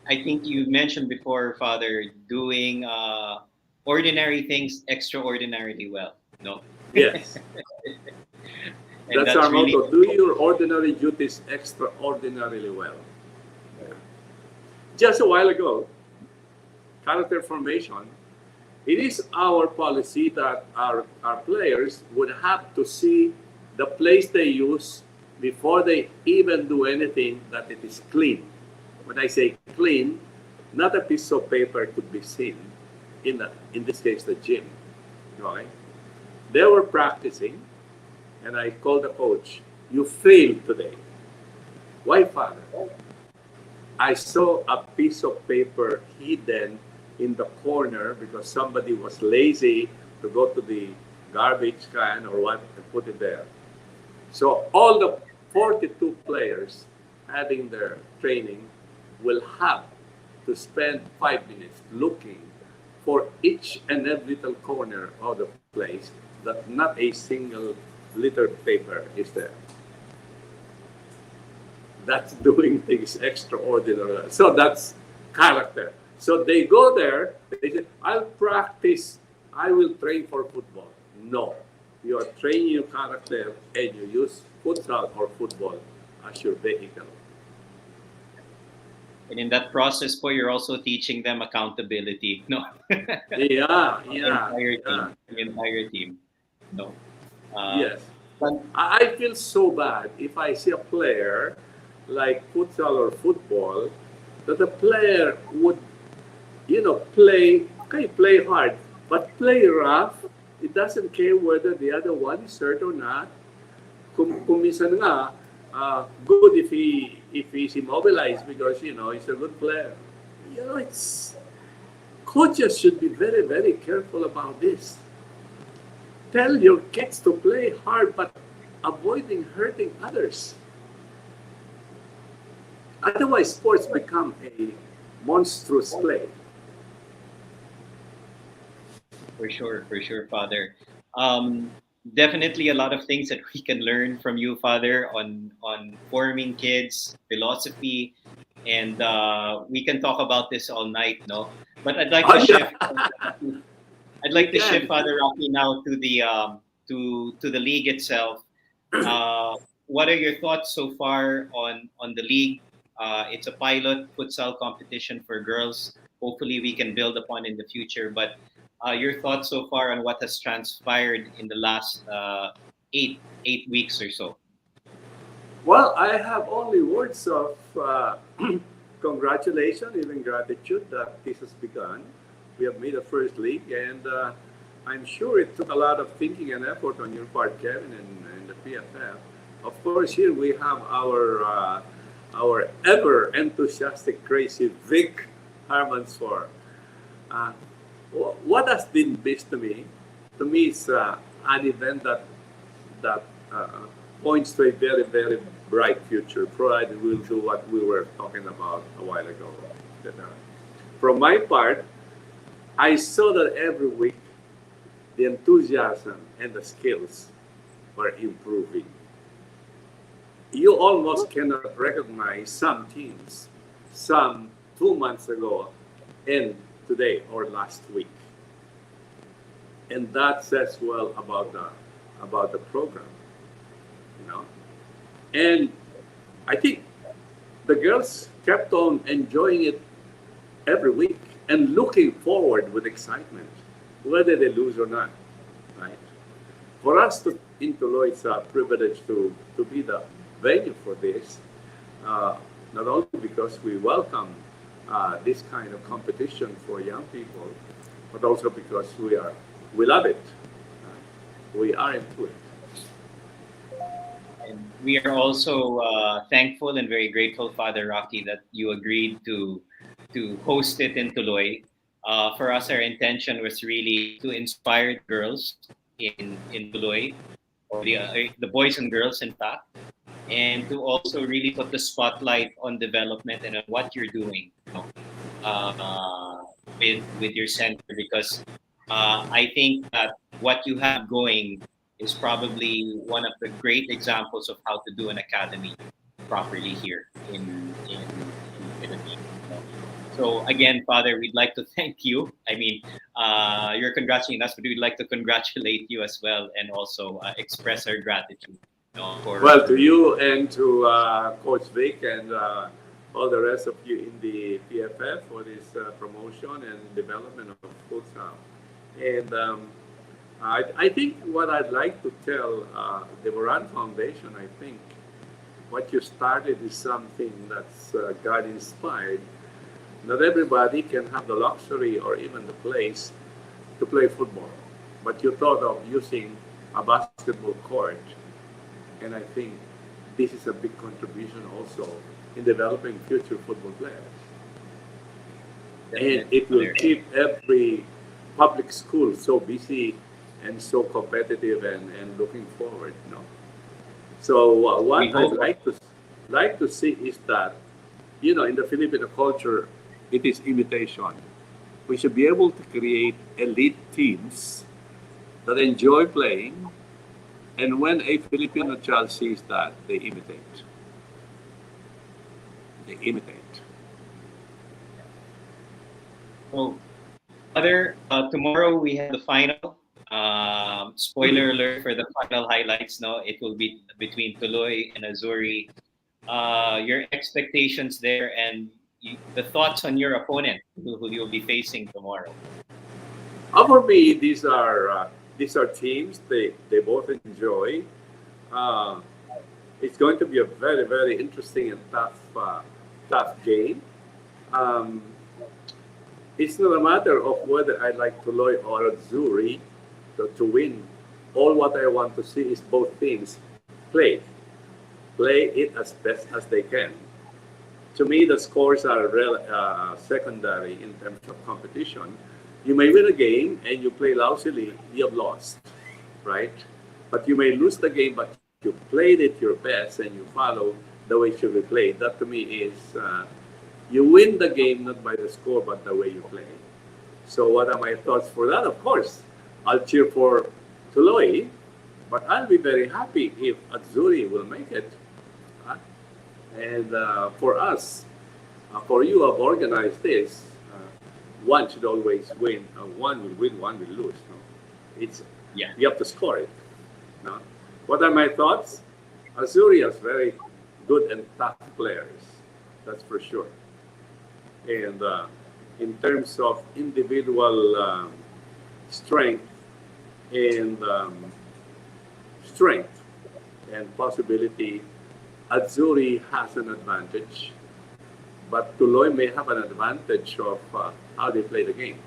Speaker 1: I think you mentioned before, Father, doing ordinary things extraordinarily well. No,
Speaker 9: Yes,
Speaker 1: and
Speaker 9: that's
Speaker 1: that's
Speaker 9: our
Speaker 1: really
Speaker 9: motto. Do your ordinary duties extraordinarily well. Just a while ago, character formation, it is our policy that our players would have to see the place they use before they even do anything that it is clean. When I say clean, not a piece of paper could be seen in this case, the gym. Right? They were practicing, and I called the coach, "You failed today." "Why, Father?" "I saw a piece of paper hidden in the corner because somebody was lazy to go to the garbage can or what and put it there." So all the 42 players having their training will have to spend 5 minutes looking for each and every little corner of the place that not a single little paper is there. That's doing things extraordinary. So that's character. So they go there, they say, "I'll practice, I will train for football." No. You are training your character and you use futsal or football as your vehicle.
Speaker 1: and in that process, po, you're also teaching them accountability. No,
Speaker 9: Yeah,
Speaker 1: the
Speaker 9: yeah,
Speaker 1: entire
Speaker 9: yeah.
Speaker 1: team, the entire team. No,
Speaker 9: Yes.
Speaker 1: but
Speaker 9: I feel so bad if I see a player like futsal or football that the player would, play, okay, play hard, but play rough. It doesn't care whether the other one is hurt or not. Kung minsan nga, good if he's immobilized because, he's a good player. It's coaches should be very, very careful about this. Tell your kids to play hard, but avoiding hurting others. Otherwise, sports become a monstrous play.
Speaker 1: for sure, Father. Um, Definitely a lot of things that we can learn from you, Father, on forming kids, philosophy, and we can talk about this all night, no? But I'd like to
Speaker 9: Oh, yeah.
Speaker 1: shift. I'd
Speaker 9: We
Speaker 1: like to shift,
Speaker 9: can.
Speaker 1: Father Rocky, now to the to the league itself. What are your thoughts so far on the league? It's a pilot futsal competition for girls. Hopefully, we can build upon in the future. But your thoughts so far on what has transpired in the last eight weeks or so?
Speaker 9: Well, I have only words of congratulations, even gratitude that this has begun. We have made a first league, and I'm sure it took a lot of thinking and effort on your part, Kevin, and the PFF. Of course, here we have our ever enthusiastic, crazy Vic Harmansford. Uh, what has been this to me, is an event that points to a very, very bright future, provided we'll do what we were talking about a while ago. That, from my part, I saw that every week the enthusiasm and the skills were improving. You almost cannot recognize some teams, some 2 months ago and today or last week. And that says well about the program, you know. And I think the girls kept on enjoying it every week and looking forward with excitement, whether they lose or not, right? For us in Tuloy, it's a privilege to be the venue for this, not only because we welcome this kind of competition for young people, but also because we love it. We are into it.
Speaker 1: And we are also thankful and very grateful, Father Rocky, that you agreed to host it in Tuloy. For us, our intention was really to inspire girls in Tuloy, or the boys and girls, in fact, and to also really put the spotlight on development and on what you're doing, you know, with your center, because I think that what you have going is probably one of the great examples of how to do an academy properly here in the Philippines. You know. So again, Father, we'd like to thank you. I mean, you're congratulating us, but we'd like to congratulate you as well, and also express our gratitude. For
Speaker 9: Well, to you and to Coach Vic and all the rest of you in the TFF for this promotion and development of futsal. And I think what I'd like to tell the Moran Foundation, I think what you started is something that's God inspired. Not everybody can have the luxury or even the place to play football, but you thought of using a basketball court. And I think this is a big contribution also in developing future football players. And it will keep every public school so busy and so competitive and looking forward. So what I'd like to see is that, in the Filipino culture, it is imitation. We should be able to create elite teams that enjoy playing, and when a Filipino child sees that, they imitate. They imitate.
Speaker 1: So, Father, tomorrow we have the final. Spoiler alert for the final highlights. No, it will be between Tuloy and Azuri. Your expectations there, and the thoughts on your opponent who you'll be facing tomorrow.
Speaker 9: For me, these are teams they both enjoy. It's going to be a very, very interesting and tough game. It's not a matter of whether I like Tuloy or Azuri to win. All what I want to see is both teams play it as best as they can. To me, the scores are secondary in terms of competition. You may win a game and you play lousily, you have lost, right? But you may lose the game, but you played it your best and you follow the way it should be played. That to me is you win the game not by the score, but the way you play. So what are my thoughts for that? Of course, I'll cheer for Tuloy, but I'll be very happy if Azuri will make it. And for us, for you who have organized this, one should always win. One will win, one will lose. You have to score it. What are my thoughts? Azuri has very good and tough players, that's for sure. And in terms of individual strength and possibility, Azuri has an advantage, but Tuloy may have an advantage of how they play the game.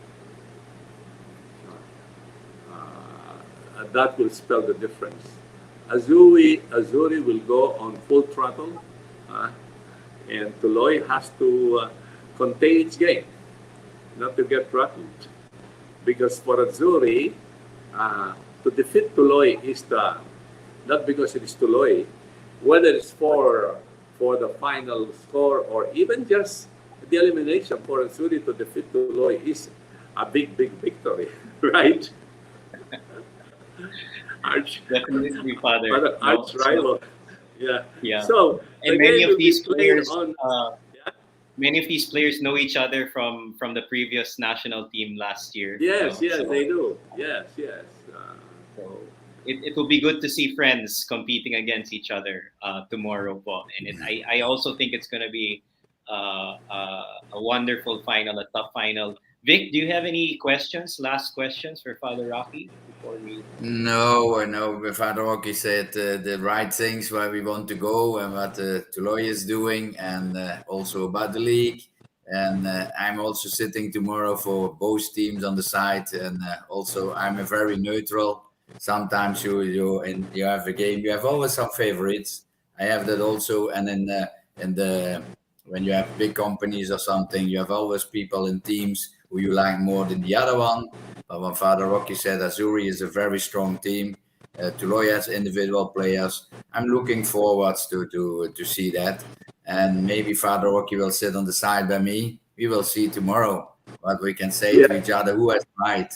Speaker 9: That will spell the difference. Azuri will go on full throttle, and Tuloy has to contain its game, not to get throttled. Because for Azuri, to defeat Tuloy is not because it is Tuloy, whether it's for the final score or even just the elimination for Azuri to defeat Tuloy is a big, big victory, right?
Speaker 1: Definitely, Father.
Speaker 9: Arch rival. Yeah. So
Speaker 1: and many of these players, many of these players know each other from the previous national team last year.
Speaker 9: Yes, they do. Yes.
Speaker 1: So it will be good to see friends competing against each other tomorrow, Paul. And I also think it's going to be a wonderful final, a tough final. Vic, do you have any last questions for Father Rocky before we?
Speaker 2: No. Father Rocky said the right things where we want to go and what Tuloy is doing, and also about the league. And I'm also sitting tomorrow for both teams on the side, and also I'm a very neutral. Sometimes you have a game, you have always some favorites. I have that also, and then when you have big companies or something, you have always people in teams who you like more than the other one. But when Father Rocky said Azuri is a very strong team, Tuloy has individual players. I'm looking forward to see that, and maybe Father Rocky will sit on the side by me. We will see tomorrow what we can say to each other who has right.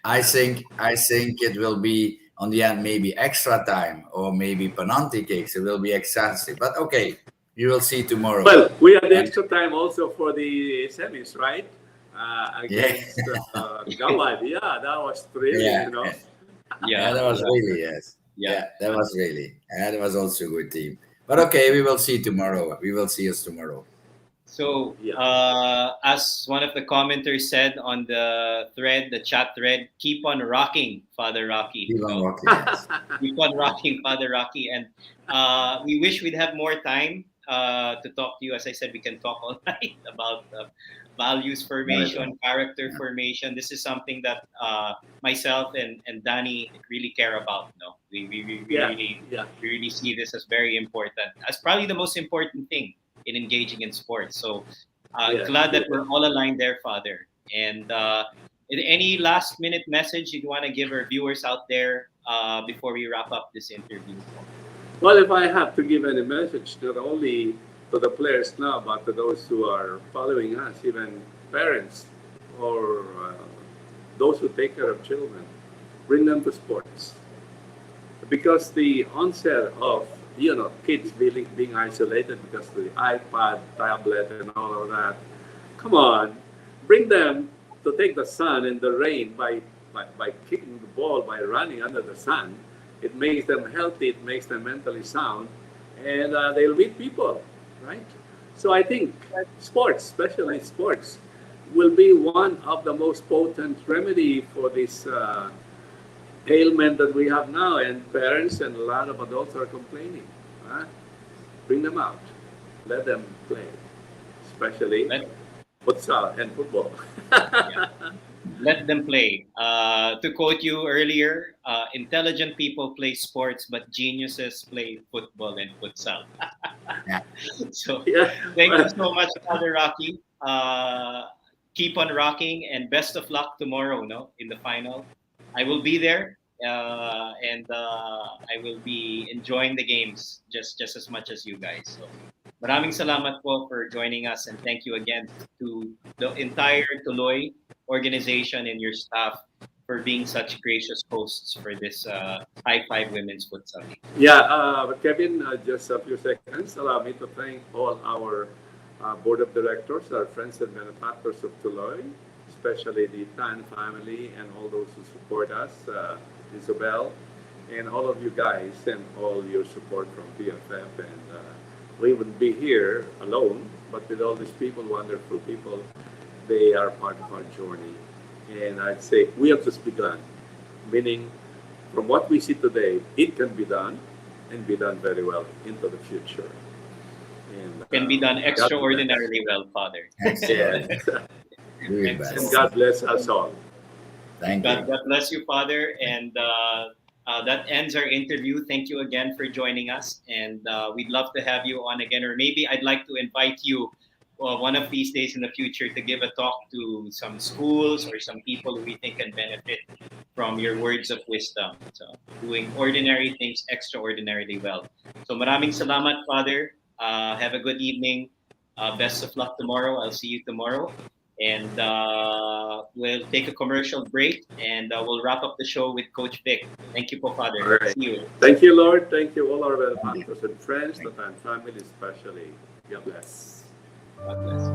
Speaker 2: I think it will be on the end maybe extra time or maybe penalty kicks. It will be excessive, but okay. We will see tomorrow.
Speaker 9: Well, we had the
Speaker 2: And-
Speaker 9: extra time also for the semis, right? Against Gawad. Yeah, that was thrilling,
Speaker 2: Yeah.
Speaker 9: you know.
Speaker 2: Yeah, that was really, yes.
Speaker 1: Yeah.
Speaker 2: Yeah, that was really. And that was also a good team. But okay, we will see tomorrow. We will see us tomorrow.
Speaker 1: So,
Speaker 9: Yeah.
Speaker 1: as one of the commenters said on the thread, the chat thread, keep on rocking, Father Rocky.
Speaker 2: Keep on
Speaker 1: No?
Speaker 2: rocking, yes.
Speaker 1: Keep on rocking, Father Rocky. And we wish we'd have more time to talk to you. As I said, we can talk all night about values formation, character formation. This is something that myself and Danny really care about. No, we really see this as very important. As probably the most important thing in engaging in sports. So glad that we're all aligned there, Father. And any last minute message you want to give our viewers out there before we wrap up this interview?
Speaker 9: Well, if I have to give any message, not only to the players now, but to those who are following us, even parents or those who take care of children, bring them to sports. Because the onset of kids being isolated because of the iPad, tablet, and all of that. Come on, bring them to take the sun and the rain by kicking the ball, by running under the sun. It makes them healthy, it makes them mentally sound, and they'll meet people, right? So I think sports, especially sports, will be one of the most potent remedy for this ailment that we have now, and parents and a lot of adults are complaining. Bring them out, let them play, especially futsal and football.
Speaker 1: Let them play. To quote you earlier, intelligent people play sports, but geniuses play football and futsal. So thank you so much, Father Rocky. Keep on rocking, and best of luck tomorrow, in the final. I will be there, and I will be enjoying the games just as much as you guys. So, maraming salamat po for joining us, and thank you again to the entire Tuloy organization and your staff for being such gracious hosts for this High Five Women's Futsal League.
Speaker 9: Yeah, but Kevin, just a few seconds. Allow me to thank all our board of directors, our friends and benefactors of Tuloy, especially the Tan family and all those who support us, Isabel, and all of you guys, and all your support from PFF. And we wouldn't be here alone, but with all these people, wonderful people, they are part of our journey. And I'd say we have just begun, meaning from what we see today, it can be done and be done very well into the future. And,
Speaker 1: can be done extraordinarily well, Father.
Speaker 9: Yes. And God bless us all.
Speaker 2: Thank you.
Speaker 1: God bless you, Father. And that ends our interview. Thank you again for joining us. And we'd love to have you on again. Or maybe I'd like to invite you one of these days in the future to give a talk to some schools or some people who we think can benefit from your words of wisdom. So doing ordinary things extraordinarily well. So maraming salamat, Father. Have a good evening. Best of luck tomorrow. I'll see you tomorrow. And we'll take a commercial break, and we'll wrap up the show with Coach Vic. Thank you, Father.
Speaker 9: All right.
Speaker 1: See you.
Speaker 9: Thank you, Lord. Thank you, all our benefactors and friends, the Tan family especially. God bless.
Speaker 1: God bless.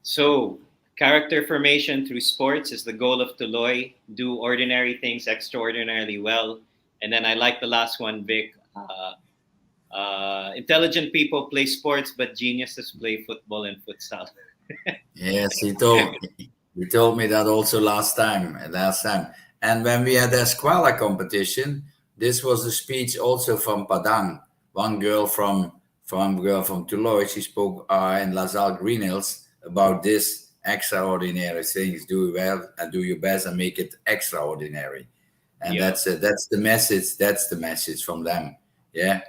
Speaker 1: So, character formation through sports is the goal of Tuloy. Do ordinary things extraordinarily well. And then I like the last one, Vic. Intelligent people play sports, but geniuses play football and futsal.
Speaker 2: Yes, he told me that also last time. And when we had the Escuela competition, this was a speech also from Padang. One girl from Tuloy, she spoke in Lazal Green Hills about this extraordinary things. Do well and do your best and make it extraordinary. And
Speaker 1: Yeah.
Speaker 2: that's the message. That's the message from them. Yeah.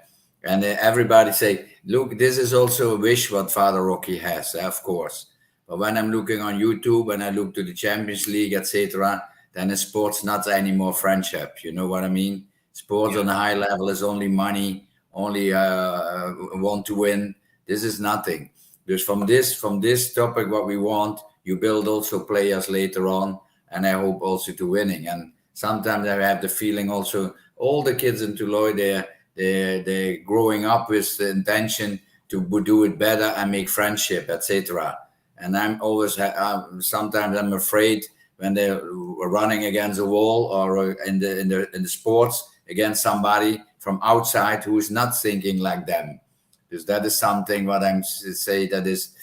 Speaker 2: And everybody say, look, this is also a wish what Father Rocky has, of course. But when I'm looking on YouTube and I look to the Champions League, etc., then the sports not anymore friendship. You know what I mean? Sports on a high level is only money, only want to win. This is nothing. Because from this topic, what we want, you build also players later on, and I hope also to winning. And sometimes I have the feeling also all the kids in Tuloy, they're growing up with the intention to do it better and make friendship, etc. And I'm always sometimes I'm afraid when they're running against a wall or in the sports against somebody from outside who is not thinking like them, because that is something what I'm say that is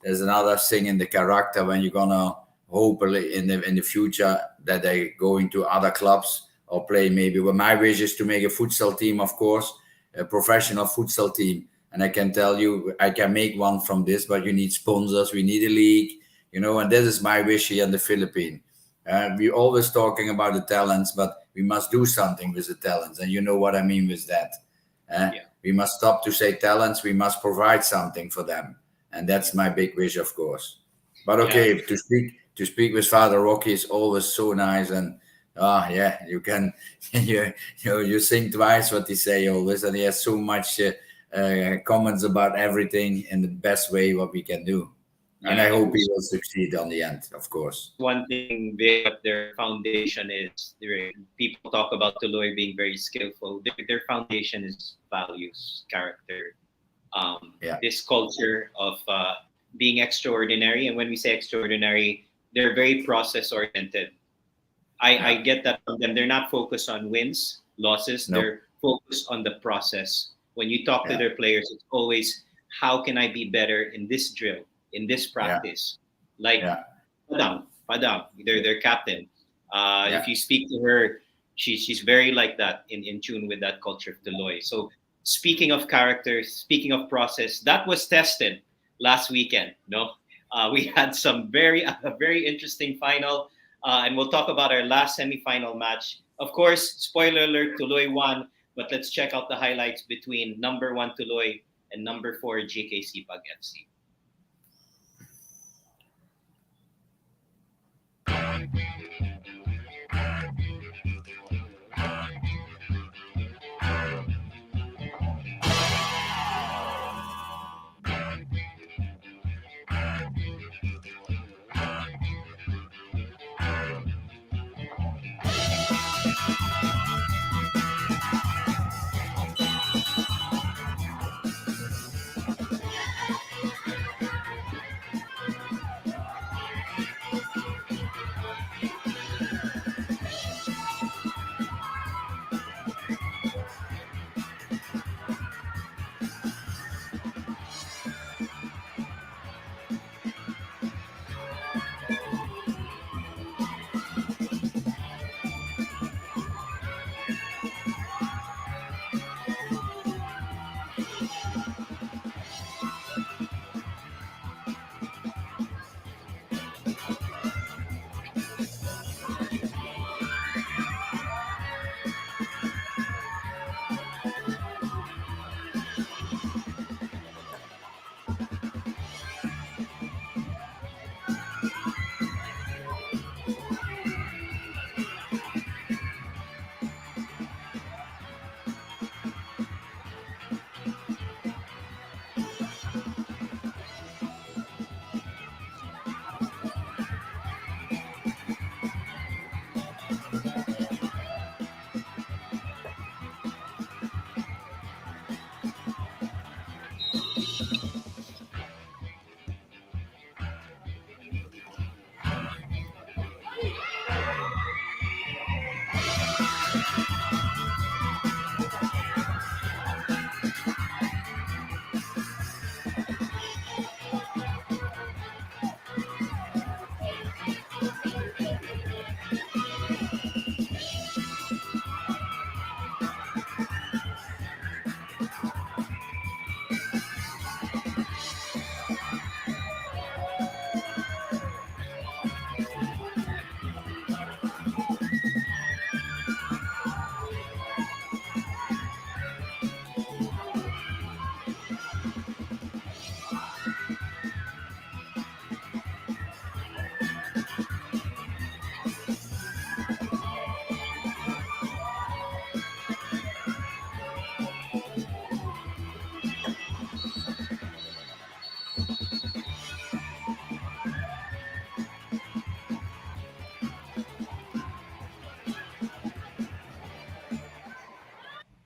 Speaker 2: there's another thing in the character when you're gonna hopefully in the future that they go into other clubs or play maybe. Well, my wish is to make a futsal team, of course, a professional futsal team. And I can tell you, I can make one from this, but you need sponsors, we need a league, and this is my wish here in the Philippines. We're always talking about the talents, but we must do something with the talents. And you know what I mean with that. We must stop to say talents, we must provide something for them. And that's my big wish, of course. But okay, to speak with Father Rocky is always so nice. And yeah, you can you think twice what he say always, and he has so much comments about everything in the best way what we can do. And I hope he will succeed on the end, of course.
Speaker 1: One thing big at their foundation is people talk about Tuloy being very skillful. Their foundation is values, character, this culture of being extraordinary. And when we say extraordinary, they're very process oriented. I get that from them. They're not focused on wins, losses.
Speaker 2: No.
Speaker 1: They're focused on the process. When you talk to their players, it's always, how can I be better in this drill, in this practice? Like Padang, their captain. If you speak to her, she's very like that, in tune with that culture of Tuloy. So speaking of character, speaking of process, that was tested last weekend. No, we had a very interesting final. And we'll talk about our last semifinal match. Of course, spoiler alert, Tuloy won, but let's check out the highlights between number 1 Tuloy and number 4 JKC Pag FC.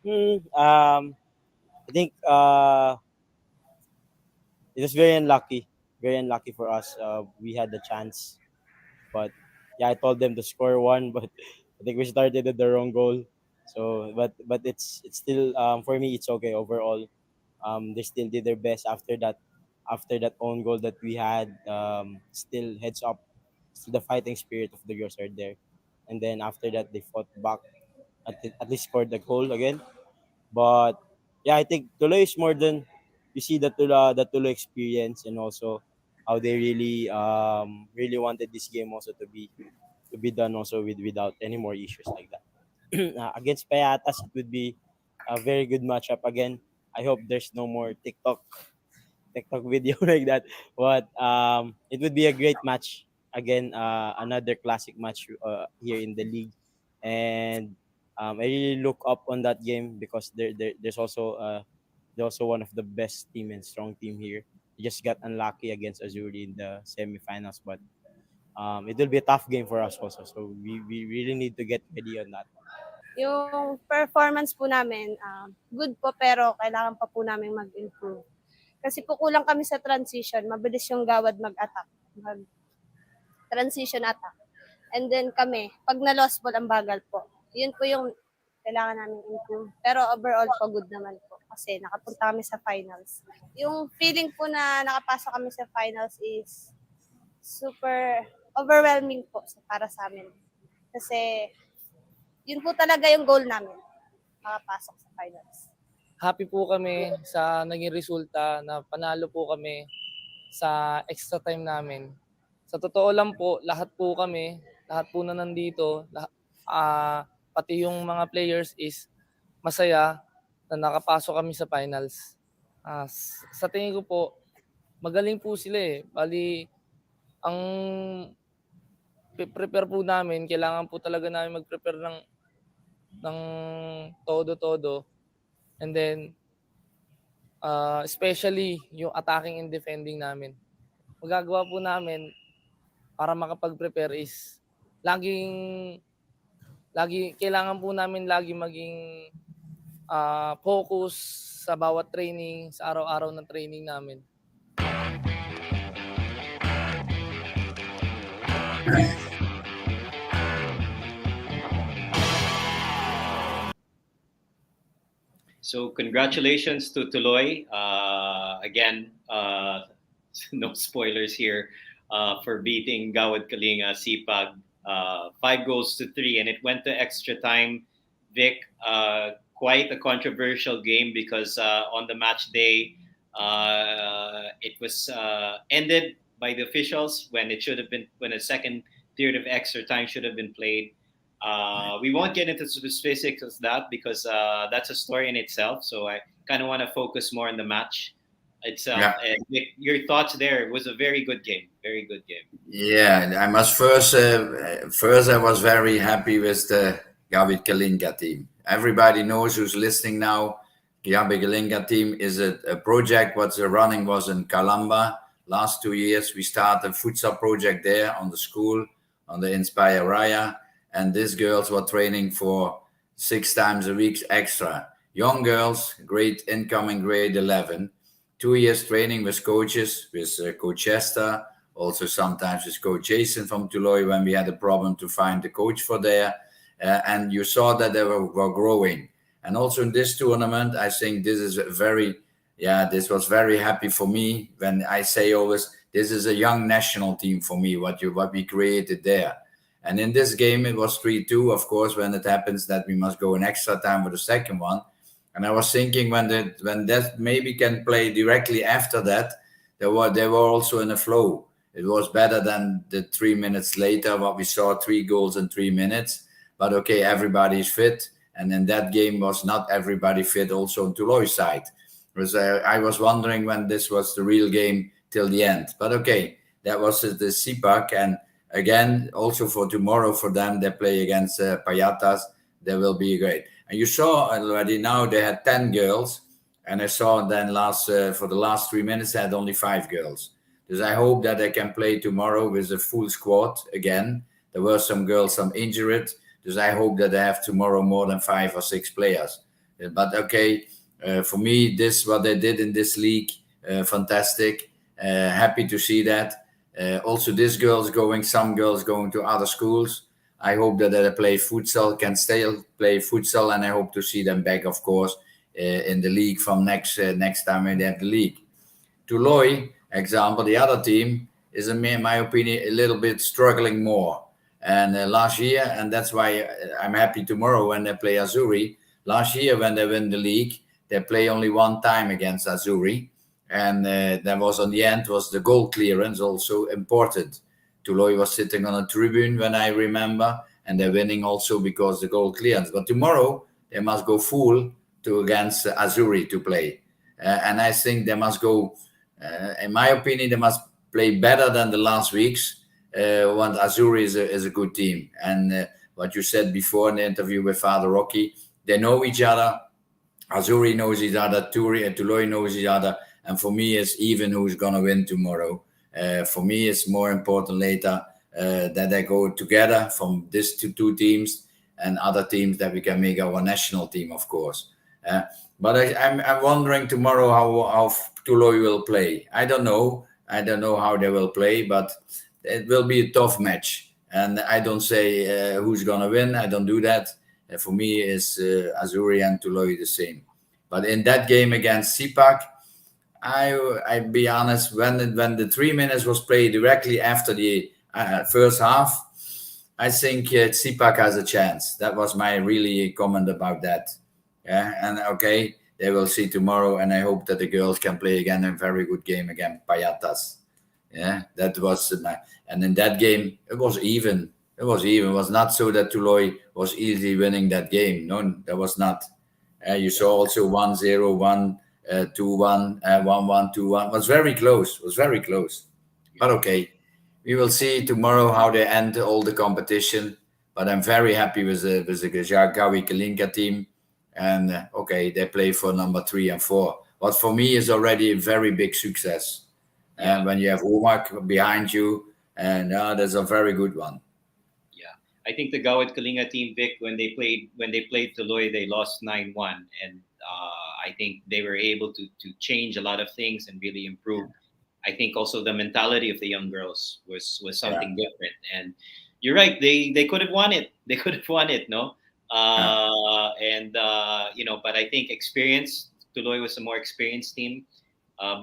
Speaker 10: I think it was very unlucky for us. We had the chance, but yeah, I told them to score one, but I think we started at the wrong goal. So, but it's still for me it's okay overall. They still did their best after that own goal that we had. Still heads up, still the fighting spirit of the girls are there, and then after that they fought back, at least scored the goal again. But yeah, I think Tuloy is more than you see the Tuloy experience, and also how they really wanted this game also to be done also without any more issues like that. Against Payatas, it would be a very good matchup again. I hope there's no more TikTok video like that. But it would be a great match again. Another classic match here in the league, and I really look up on that game because there's also one of the best team and strong team here. We just got unlucky against Azuri in the semifinals, but it will be a tough game for us also. So we really need to get ready on that.
Speaker 3: Yung performance po namin, good po pero kailangan pa po namin mag-improve. Kasi po kulang kami sa transition, mabilis yung gawad mag-attack, mag-transition attack. And then kami, pag na-lost ball, ang bagal po. Yun po yung kailangan namin improve. Pero overall po, good naman po. Kasi nakapunta kami sa finals. Yung feeling po na nakapasok kami sa finals is super overwhelming po para sa amin. Kasi yun po talaga yung goal namin, makapasok sa finals.
Speaker 11: Happy po kami sa naging resulta na panalo po kami sa extra time namin. Sa totoo lang po, lahat po kami, lahat po na nandito, pati yung mga players is masaya na nakapasok kami sa finals. Sa tingin ko po, magaling po sila eh. Bali, ang prepare po namin, kailangan po talaga namin mag-prepare ng todo-todo. And then, especially yung attacking and defending namin. Magagawa po namin para makapag-prepare is kailangan po namin lagi maging focus sa bawat training, sa araw-araw ng training namin.
Speaker 1: So congratulations to Tuloy. Again, no spoilers here for beating Gawad Kalinga Sipag 5-3, and it went to extra time. Vic, quite a controversial game because on the match day, it was ended by the officials when it should have been when a second period of extra time should have been played. We won't get into specifics of that because that's a story in itself. So I kind of want to focus more on the match itself.
Speaker 2: Yeah.
Speaker 1: And your thoughts there. It was a very good game. Very good game.
Speaker 2: Yeah, I must first I was very happy with the Gabi Kalinga team. Everybody knows who's listening now. Gabi Kalinga team is a project what's running was in Calamba. Last 2 years we started a futsal project there on the school, on the Inspire Raya. And these girls were training for 6 times a week extra. Young girls, incoming grade 11. 2 years training with coaches, with Coach Esther, also sometimes with Coach Jason from Tuloy when we had a problem to find the coach for there. And you saw that they were growing. And also in this tournament, I think this is this was very happy for me when I say always, this is a young national team for me, what we created there. And in this game, it was 3-2, of course, when it happens that we must go in extra time for the second one. And I was thinking when that maybe can play directly after that, they were also in a flow. It was better than the 3 minutes later, what we saw, 3 goals in 3 minutes. But okay, everybody's fit. And in that game was not everybody fit also on Tuloy's side. I was wondering when this was the real game till the end. But okay, that was the CPAC. And again, also for tomorrow for them, they play against Payatas. They will be great. And you saw already now they had 10 girls. And I saw then for the last 3 minutes, they had only 5 girls. So I hope that they can play tomorrow with a full squad again. There were some girls, some injured. So I hope that they have tomorrow more than 5 or 6 players. But okay, for me, this what they did in this league, fantastic. Happy to see that. Also, some girls going to other schools. I hope that they play futsal, can still play futsal, and I hope to see them back, of course, in the league from next time when they have the league. Tuloy, example, the other team is, in my opinion, a little bit struggling more. And last year, and that's why I'm happy tomorrow when they play Azuri. Last year, when they win the league, they play only one time against Azuri. And that was on the end, was the goal clearance also important. Tuloy was sitting on a tribune when I remember, and they're winning also because the goal clearance. But tomorrow, they must go full to against Azuri to play. And I think they must go, in my opinion, they must play better than the last weeks. When Azuri is a good team. And what you said before in the interview with Father Rocky, they know each other. Azuri knows each other. Tuloy knows each other. And for me, it's even who's going to win tomorrow. For me, it's more important later that they go together from these two teams and other teams that we can make our national team, of course. But I'm wondering tomorrow how Tuloy will play. I don't know how they will play, but it will be a tough match. And I don't say who's going to win. I don't do that. For me, it's Azuri and Tuloy the same. But in that game against Sipak, I be honest, when the 3 minutes was played directly after the first half, I think Sipak has a chance. That was my really comment about that. Yeah, and okay, they will see tomorrow, and I hope that the girls can play again a very good game against Payatas. Yeah, that was and in that game it was even. It was not so that Tuloy was easily winning that game. No, that was not. You saw also 1-0, 1-2-1, 1-1, 2-1. Was very close. But okay, we will see tomorrow how they end all the competition. But I'm very happy with the Gawi Kalinka team. And okay, they play for number 3 and 4. What for me is already a very big success. And when you have Umak behind you, and that's a very good one.
Speaker 1: Yeah, I think the Gawad Kalinga team, Vic, when they played Tuloy, they lost 9-1, and I think they were able to change a lot of things and really improve. I think also the mentality of the young girls was something different. And you're right, they could have won it. They could have won it, no? But I think experience. Tuloy was a more experienced team.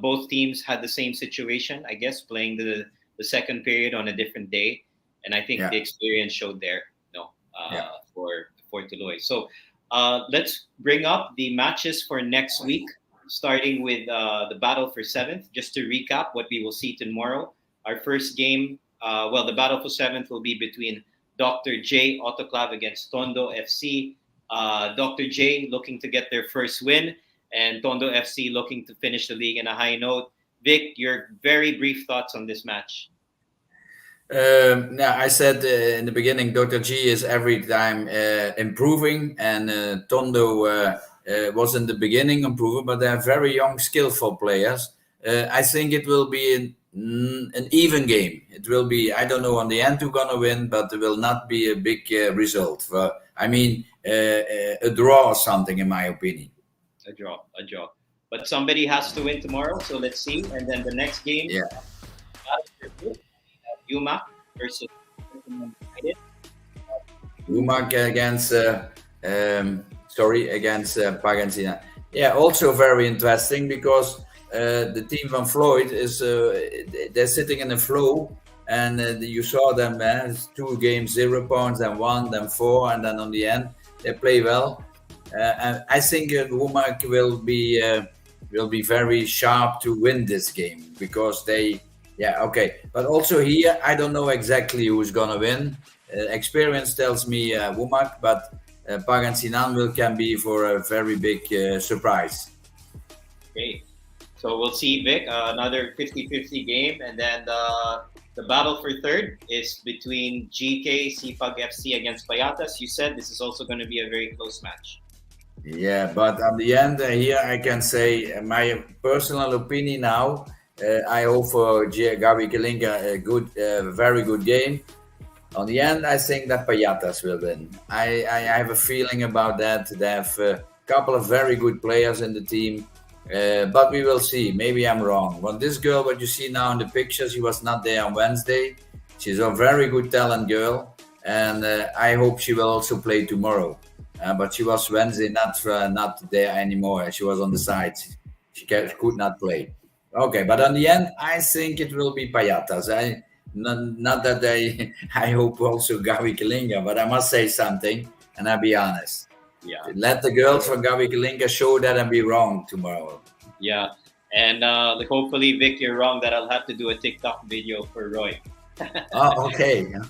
Speaker 1: Both teams had the same situation, I guess, playing the second period on a different day, and I think the experience showed there, for Tuloy. So let's bring up the matches for next week, starting with the battle for 7th. Just to recap what we will see tomorrow. Our first game, the battle for 7th will be between Dr. J Autoclave against Tondo FC. Dr. J looking to get their first win, and Tondo FC looking to finish the league in a high note. Vic, your very brief thoughts on this match.
Speaker 2: I said in the beginning, Dr. G is every time improving, and Tondo was in the beginning improving, but they're very young, skillful players. I think it will be an even game. It will be, I don't know on the end who's going to win, but it will not be a big result. A draw or something, in my opinion.
Speaker 1: A draw. But somebody has to win tomorrow, so let's see. And then the next game, Yuma versus United.
Speaker 2: Yuma against Pagansina. Yeah, also very interesting because the team van Floyd is they're sitting in a flow, and you saw them 2 games 0 points, then 1, then 4, and then on the end they play well. And I think Womack will be very sharp to win this game because but also here I don't know exactly who's gonna win. Experience tells me Womack, but Pagansinan can be for a very big surprise.
Speaker 1: Okay, so we'll see, Vic. Another 50-50 game, and then the battle for 3rd is between GK Sipag FC against Payatas. You said this is also going to be a very close match.
Speaker 2: Yeah, but at the end here I can say my personal opinion now. I hope for Gabi Kalinka a very good game. On the end, I think that Payatas will win. I have a feeling about that. They have couple of very good players in the team. But we will see. Maybe I'm wrong. But this girl, what you see now in the picture, she was not there on Wednesday. She's a very good talent girl, and I hope she will also play tomorrow. But she was Wednesday not there anymore. She was on the side. She could not play. Okay, but in the end, I think it will be Payatas. Not that I hope also Gavi Kalinga, but I must say something, and I'll be honest.
Speaker 1: Yeah.
Speaker 2: Let the girls from Gavi Kalinga show that and be wrong tomorrow.
Speaker 1: Yeah. And hopefully, Vic, you're wrong that I'll have to do a TikTok video for Roy.
Speaker 2: Oh, okay.
Speaker 1: And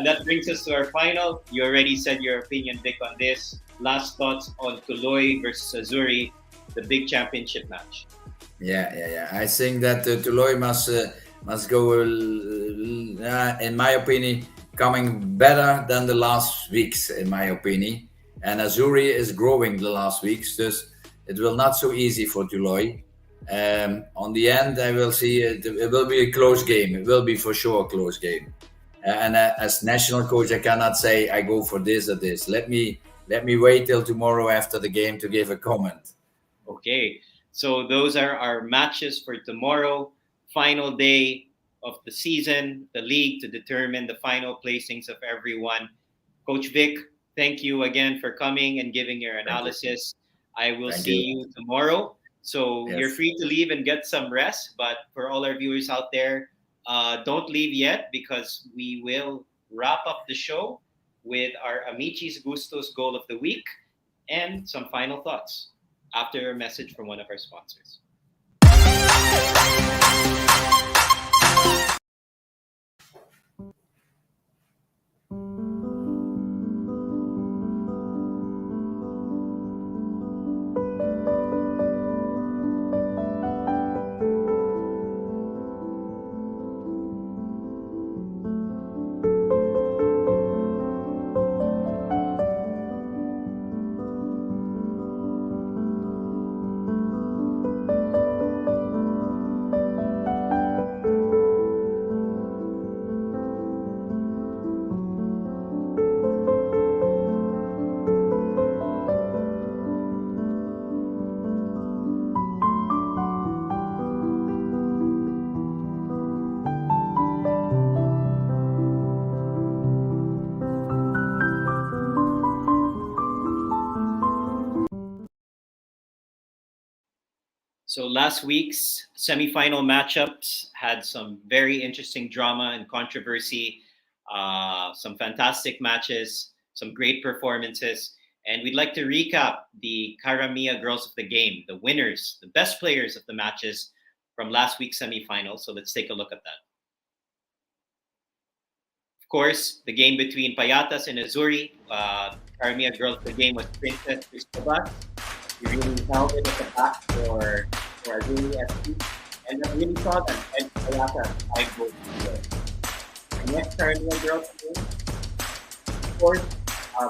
Speaker 1: that brings us to our final. You already said your opinion, Vic, on this. Last thoughts on Tuloy versus Azuri, the big championship match.
Speaker 2: Yeah. I think that Tuloy must go, in my opinion, coming better than the last weeks, in my opinion. And Azuri is growing the last weeks, so it will not so easy for Tuloy. On the end, I will see it will be a close game. It will be for sure a close game. And as national coach, I cannot say I go for this or this. Let me wait till tomorrow after the game to give a comment.
Speaker 1: Okay, so those are our matches for tomorrow. Final day of the season, the league to determine the final placings of everyone. Coach Vic, thank you again for coming and giving your analysis. I will see you tomorrow. So you're free to leave and get some rest. But for all our viewers out there, don't leave yet because we will wrap up the show with our Amici's Gustos goal of the week and some final thoughts after a message from one of our sponsors. So last week's semifinal matchups had some very interesting drama and controversy, some fantastic matches, some great performances. And we'd like to recap the Karamia Girls of the Game, the winners, the best players of the matches from last week's semifinal. So let's take a look at that. Of course, the game between Payatas and Azuri, Karamia Girls of the Game was Princess Cristobal. We really held it at the back for Azuri FC, and I really saw them and Payata 5 goals to 0. The next Karamia Girls game, of course,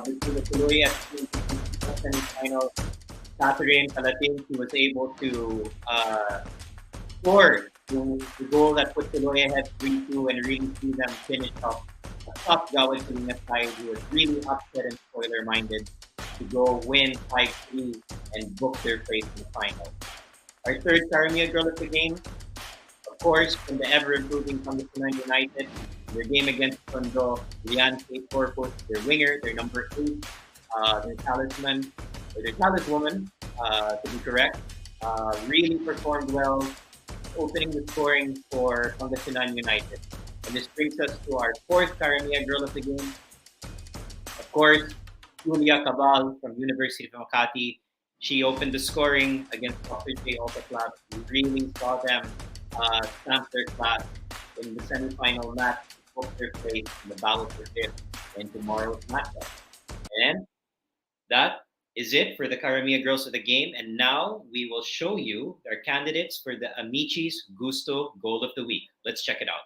Speaker 1: between the Tuloy FC and the semi-final, Catherine Palatin, who was able to score the goal that put Tuloy ahead 3-2 and really see them finish off a tough Gawad Kalinga side who was really upset and spoiler-minded to go win 5-3 and book their place in the final. Our third Karamia Girl of the Game, of course, from the ever-improving Pangasinan United, their game against Tondo, Rian Kate Corpus, their winger, their number 8, their talisman, or their taliswoman, to be correct, really performed well, opening the scoring for Pangasinan United. And this brings us to our fourth Karamia Girl of the Game. Of course, Julia Cabal from University of Makati. She opened the scoring against Dr. J. Alta Club. We really saw them stamp their class in the semi-final match to book their place in the battle for fifth in tomorrow's matchup. And that is it for the Karamia Girls of the Game. And now we will show you our candidates for the Amici's Gusto Goal of the Week. Let's check it out.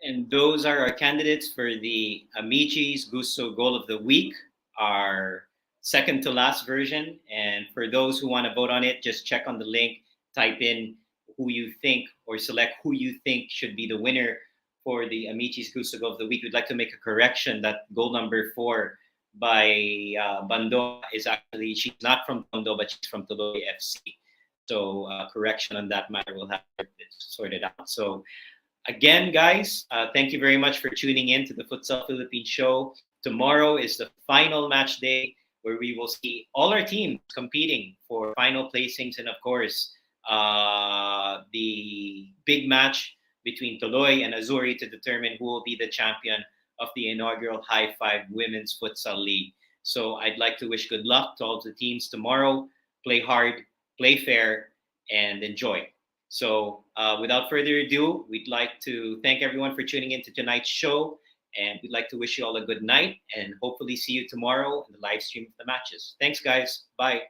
Speaker 1: And those are our candidates for the Amici's Gusto Goal of the Week, our second to last version. And for those who want to vote on it, just check on the link, type in who you think, or select who you think should be the winner for the Amici's Gusto Goal of the Week. We'd like to make a correction that goal number 4 by Bando is actually, she's not from Bando, but she's from Tuloy FC. So correction on that matter, we'll have to sort it out. So again, guys, thank you very much for tuning in to the Futsal Philippines show. Tomorrow is the final match day where we will see all our teams competing for final placings, and of course, the big match between Tuloy and Azuri to determine who will be the champion of the inaugural High Five Women's Futsal League. So I'd like to wish good luck to all the teams tomorrow. Play hard, play fair, and enjoy. So without further ado, we'd like to thank everyone for tuning in to tonight's show. And we'd like to wish you all a good night and hopefully see you tomorrow in the live stream of the matches. Thanks, guys. Bye.